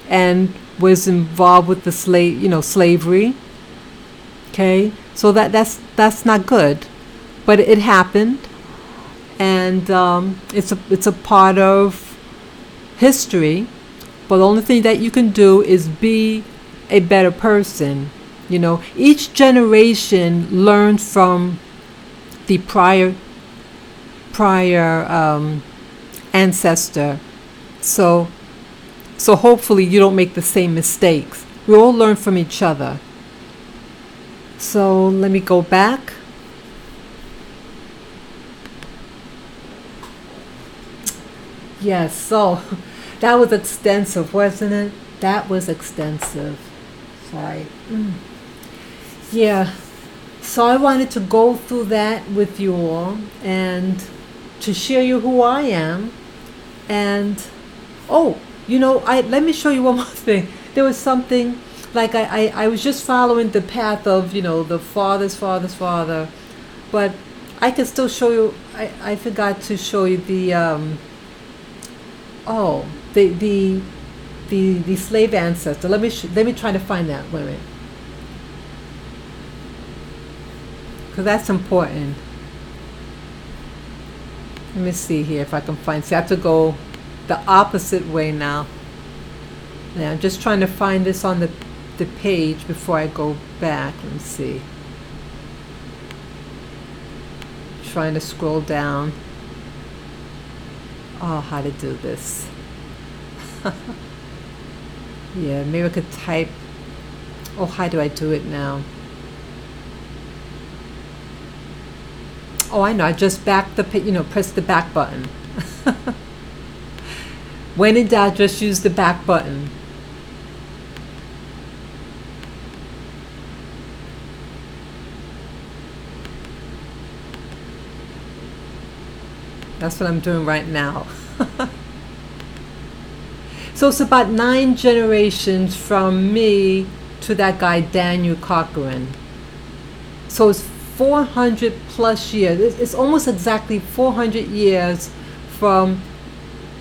and was involved with the slavery. Okay, So that's not good, but it happened, and it's a part of history. But the only thing that you can do is be a better person. You know, each generation learned from the prior ancestor. So hopefully you don't make the same mistakes. We all learn from each other. So let me go back. Yes, so that was extensive, wasn't it? That was extensive. Sorry. Yeah. So I wanted to go through that with you all and to share you who I am. And let me show you one more thing. There was something like I was just following the path of, the father's father, but I can still show you. I forgot to show you the the slave ancestor. Let me try to find that. Wait a minute, because that's important. Let me see here if I can find. See, I have to go the opposite way now. Now I'm just trying to find this on the page before I go back. Let me see. Trying to scroll down. Oh, how to do this. Yeah, maybe I could type. Oh, how do I do it now? Oh, I know. I just back the press the back button. When in doubt, just use the back button. That's what I'm doing right now. So it's about 9 generations from me to that guy Daniel Cochran. So it's 400 plus years. It's almost exactly 400 years from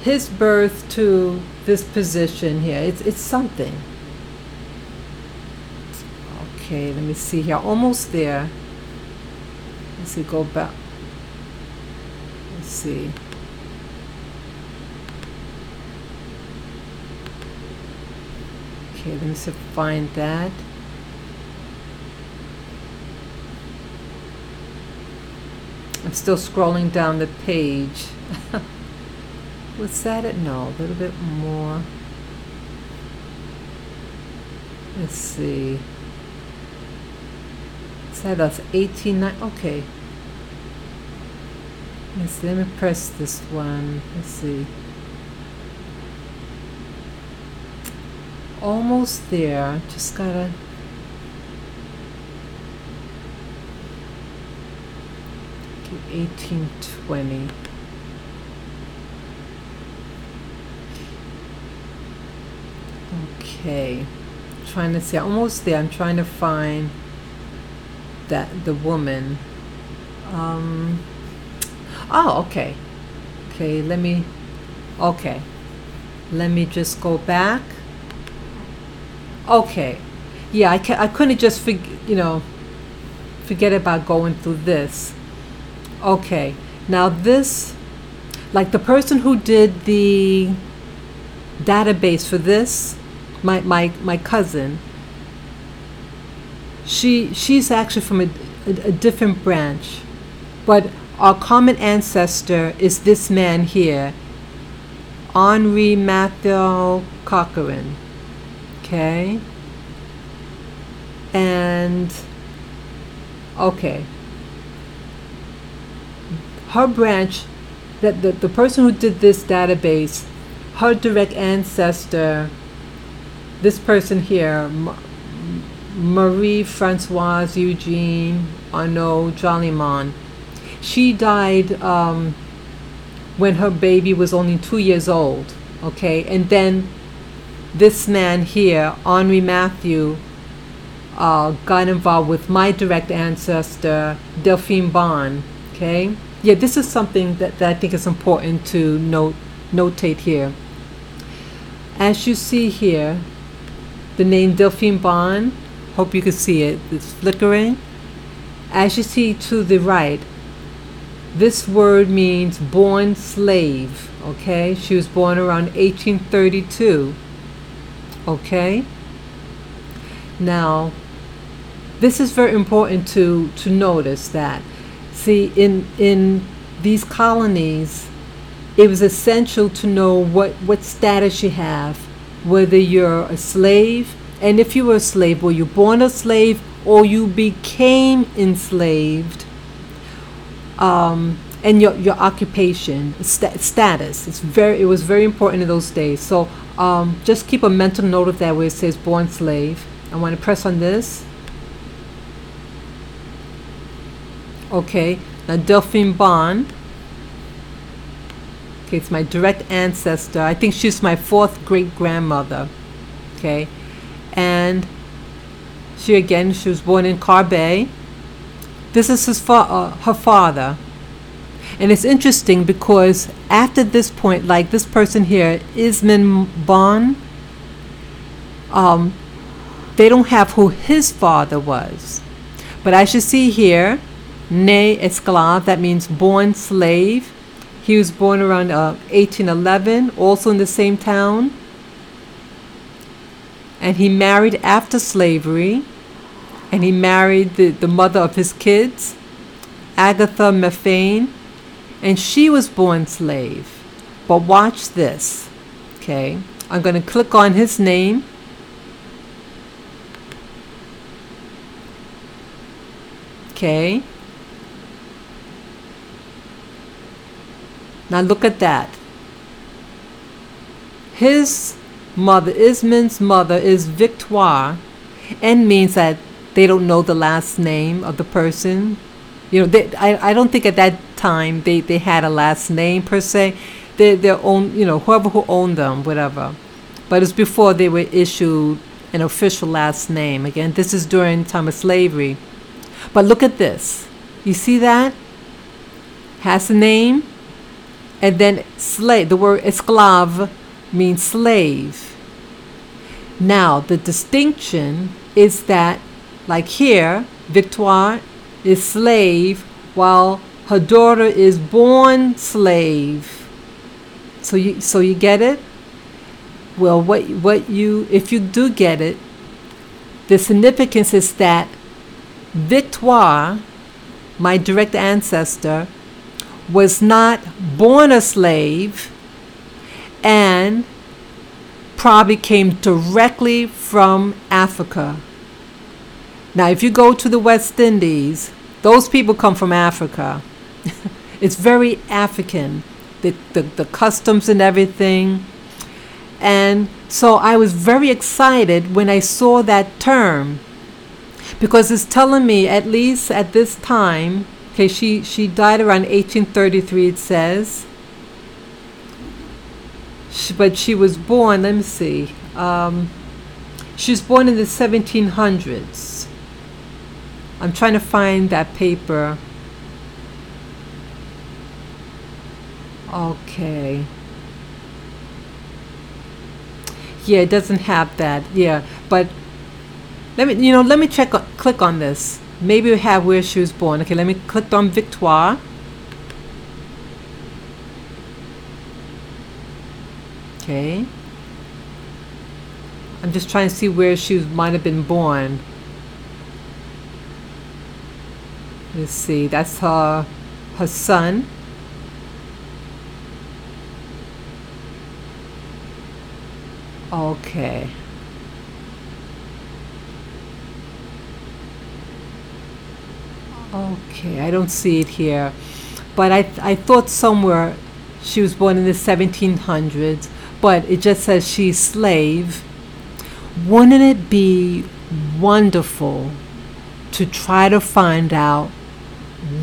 his birth to this position here. It's something. Okay, let me see here. Almost there. Let's see, go back. Let's see. Okay, let me see, find that. I'm still scrolling down the page. Was that it? No, a little bit more. Let's see. Is that us? 18, okay. Let's see, let me press this one. Let's see. Almost there. Just gotta. Okay, 1820. Okay, trying to see. Almost there. I'm trying to find the woman. Oh, okay. Okay, let me just go back. Okay, yeah, I couldn't just forget about going through this. Okay, now this, like the person who did the database for this, my cousin, she's actually from a different branch, but our common ancestor is this man here, Henri Matthew Cochran. Okay, and okay, her branch, that the person who did this database, her direct ancestor, this person here, Marie Francoise Eugene Arnaud Jollimon, she died when her baby was only 2 years old. Okay, and then this man here, Henri Matthew, got involved with my direct ancestor, Delphine Bond. Okay, yeah, this is something that I think is important to notate here. As you see here, the name Delphine Bond, hope you can see it, it's flickering. As you see to the right, this word means born slave, okay? She was born around 1832, okay? Now, this is very important to notice that. See, in these colonies, it was essential to know what status you have, whether you're a slave, and if you were a slave, were you born a slave or you became enslaved, and your occupation status. It was very important in those days. So just keep a mental note of that where it says born slave. I want to press on this. Okay, now Delphine Bond. Okay, it's my direct ancestor. I think she's my 4th great grandmother. Okay, and she was born in Carbet. This is her father. And it's interesting because after this point, like this person here, Ismond Bon, they don't have who his father was. But as you see here, né esclave, that means born slave. He was born around 1811, also in the same town. And he married after slavery. And he married the mother of his kids, Agatha Methane. And she was born slave. But watch this. Okay, I'm going to click on his name. Okay. Now look at that. His mother, Ismond's mother, is Victoire, and means that they don't know the last name of the person. You know, I don't think at that time they had a last name per se. Their own, you know, whoever who owned them, whatever. But it's before they were issued an official last name. Again, this is during time of slavery. But look at this. You see that? Has a name. And then slave, the word esclave means slave. Now, the distinction is that, like here, Victoire is slave, while her daughter is born slave. So you get it? Well, if you do get it, the significance is that Victoire, my direct ancestor, was not born a slave and probably came directly from Africa. Now, if you go to the West Indies, those people come from Africa. It's very African, the customs and everything. And so I was very excited when I saw that term, because it's telling me, at least at this time, okay, she died around 1833, it says. But she was born, let me see, she was born in the 1700s. I'm trying to find that paper. Okay. Yeah, it doesn't have that. Yeah, but let me click on this. Maybe we have where she was born. Okay, let me click on Victoire. Okay. I'm just trying to see where she might have been born. Let's see, that's her son. Okay. Okay, I don't see it here. But I thought somewhere she was born in the 1700s, but it just says she's slave. Wouldn't it be wonderful to try to find out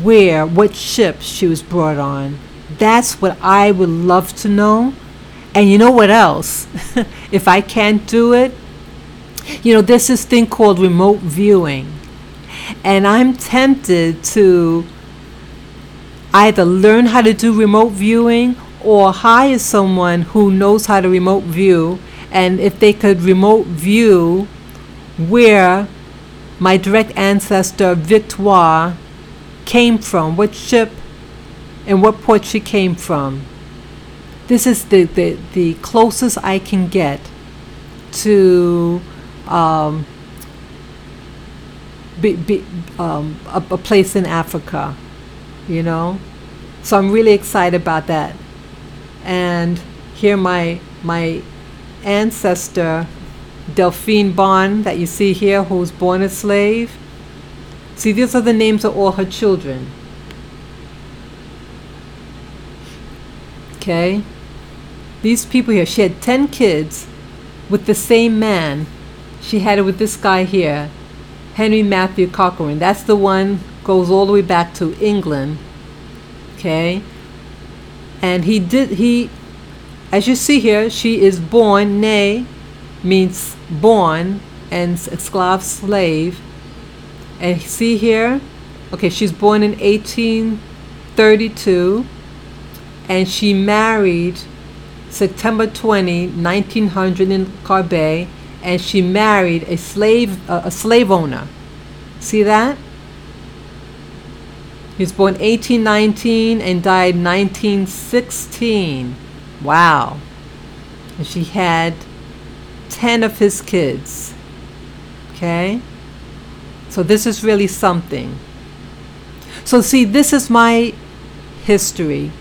what ship she was brought on? That's what I would love to know. And you know what else? If I can't do it, there's this thing called remote viewing. And I'm tempted to either learn how to do remote viewing or hire someone who knows how to remote view. And if they could remote view where my direct ancestor Victoire came from, what ship and what port she came from. This is the closest I can get to a place in Africa, you know. So I'm really excited about that. And here my ancestor Delphine Bond that you see here, who was born a slave. See, these are the names of all her children. Okay, these people here, she had 10 kids with the same man. She had it with this guy here, Henry Matthew Cochrane. That's the one, goes all the way back to England. Okay, and he, as you see here, she is born, né means born, and esclave, slave. And see here, okay, she's born in 1832, and she married September 20, 1900 in Carbet, and she married a slave owner. See that? He was born 1819 and died 1916. Wow. And she had 10 of his kids. Okay? So this is really something. So see, this is my history.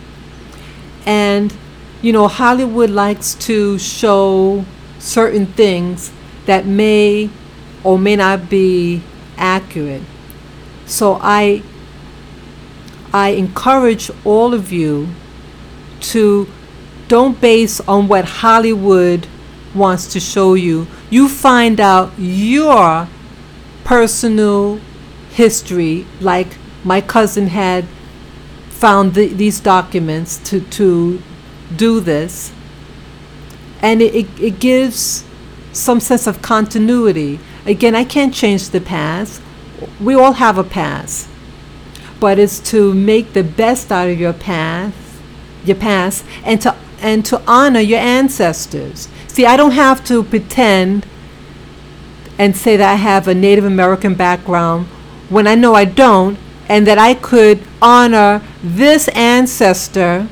And, you know, Hollywood likes to show certain things that may or may not be accurate. So I encourage all of you to don't base on what Hollywood wants to show you. You find out your personal history, like my cousin had found these documents to do this, and it gives some sense of continuity. Again, I can't change the past. We all have a past, but it's to make the best out of your past, and to honor your ancestors. See, I don't have to pretend and say that I have a Native American background when I know I don't, and that I could honor this ancestor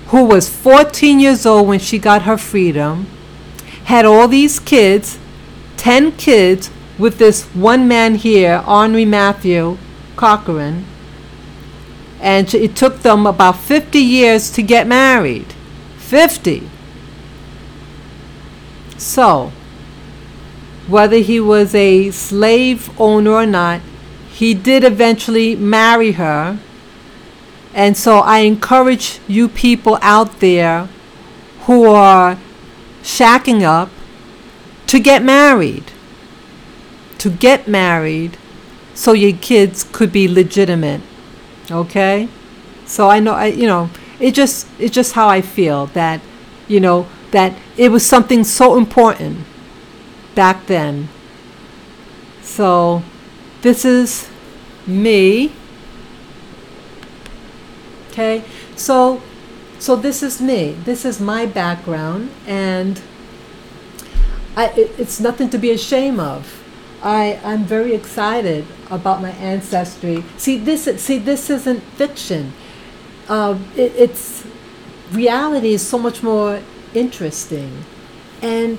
who was 14 years old when she got her freedom, had all these kids, 10 kids, with this one man here, Henry Matthew Cochrane, and it took them about 50 years to get married. 50. So, whether he was a slave owner or not, he did eventually marry her. And so I encourage you people out there who are shacking up to get married. To get married so your kids could be legitimate. Okay? So I know, it's just how I feel that, that it was something so important back then. So this is me. Okay, so this is me. This is my background, and it's nothing to be ashamed of. I'm very excited about my ancestry. See, this isn't fiction. It's reality is so much more interesting, and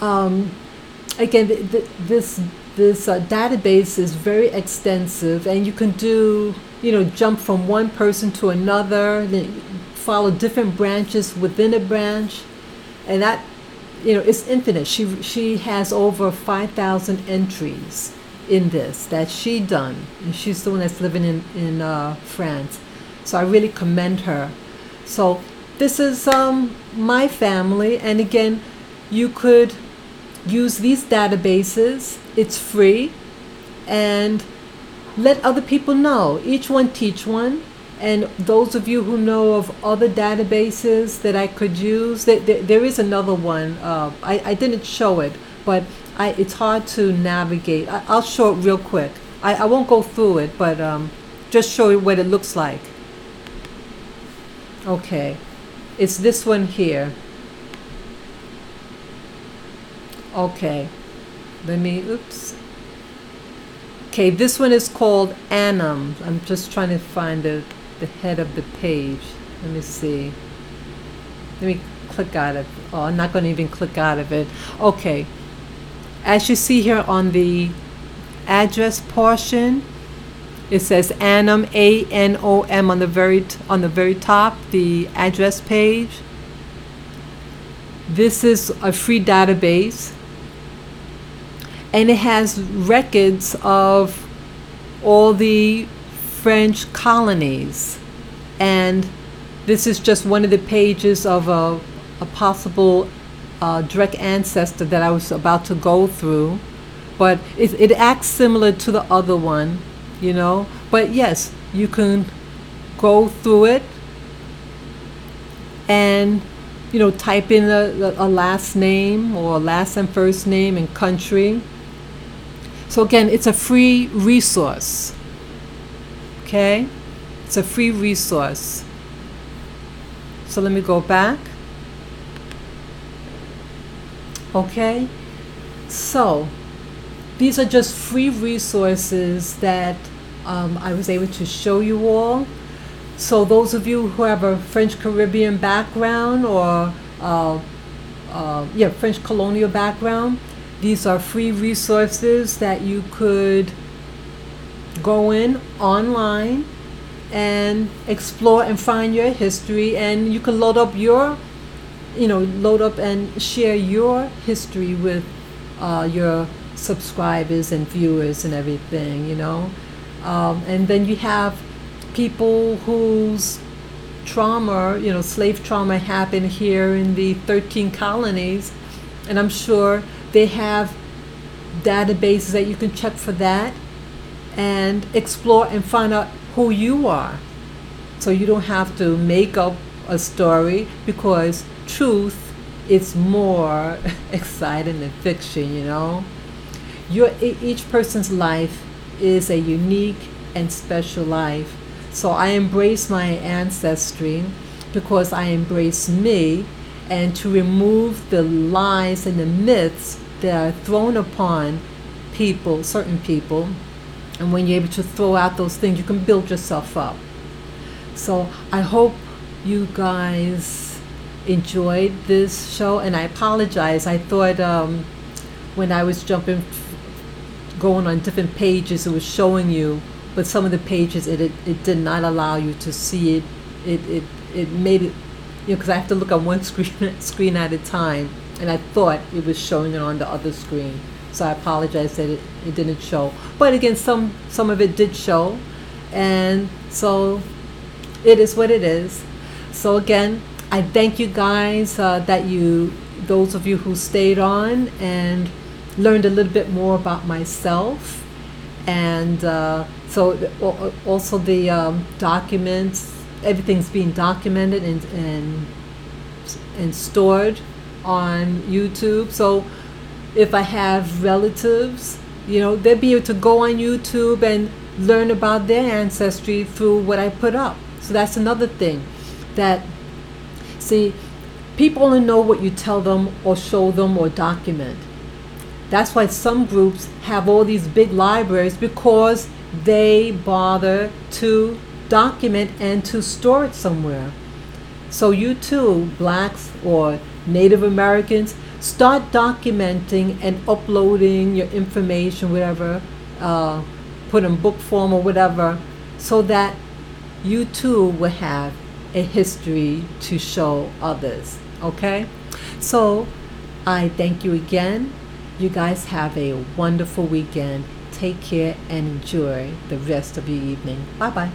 again, this database is very extensive, and you can do, jump from one person to another, then follow different branches within a branch, and that, it's infinite. She has over 5,000 entries in this that she done, and she's the one that's living in France. So I really commend her. So this is my family, and again, you could use these databases. It's free, and let other people know. Each one teach one. And those of you who know of other databases that I could use, there is another one. I didn't show it, but it's hard to navigate. I'll show it real quick. I won't go through it, but just show you what it looks like. Okay, it's this one here. Okay, let me, oops. Okay, this one is called Annam. I'm just trying to find the head of the page. Let me see. Let me click out of it. Oh, I'm not going to even click out of it. Okay. As you see here on the address portion, it says Annam, ANOM on the very top, the address page. This is a free database, and it has records of all the French colonies. And this is just one of the pages of a possible direct ancestor that I was about to go through. But it acts similar to the other one, you know. But yes, you can go through it and, you know, type in a last name or last and first name and country. So again, it's a free resource. Okay? It's a free resource. So let me go back. Okay? So these are just free resources that I was able to show you all. So those of you who have a French Caribbean background or French colonial background, these are free resources that you could go in online and explore and find your history, and you can load up and share your history with your subscribers and viewers and everything, you know. And then you have people whose trauma, you know, slave trauma happened here in the 13 colonies, and I'm sure they have databases that you can check for that and explore and find out who you are. So you don't have to make up a story, because truth is more exciting than fiction, you know. Each person's life is a unique and special life. So I embrace my ancestry because I embrace me, and to remove the lies and the myths that are thrown upon people, certain people. And when you're able to throw out those things, you can build yourself up. So I hope you guys enjoyed this show, and I apologize. I thought when I was going on different pages, it was showing you, but some of the pages it did not allow you to see it. It made it, you know, because I have to look on one screen at a time, and I thought it was showing it on the other screen. So I apologize that it didn't show. But again, some of it did show, and so it is what it is. So again, I thank you guys those of you who stayed on and learned a little bit more about myself. And so also the documents, everything's being documented and stored on YouTube. So if I have relatives, you know, they'll be able to go on YouTube and learn about their ancestry through what I put up. So that's another thing. That, see, people only know what you tell them or show them or document. That's why some groups have all these big libraries, because they bother to document and to store it somewhere. So you too, blacks or Native Americans, start documenting and uploading your information, whatever, put in book form or whatever, so that you too will have a history to show others. Okay? So I thank you again. You guys have a wonderful weekend. Take care and enjoy the rest of your evening. Bye-bye.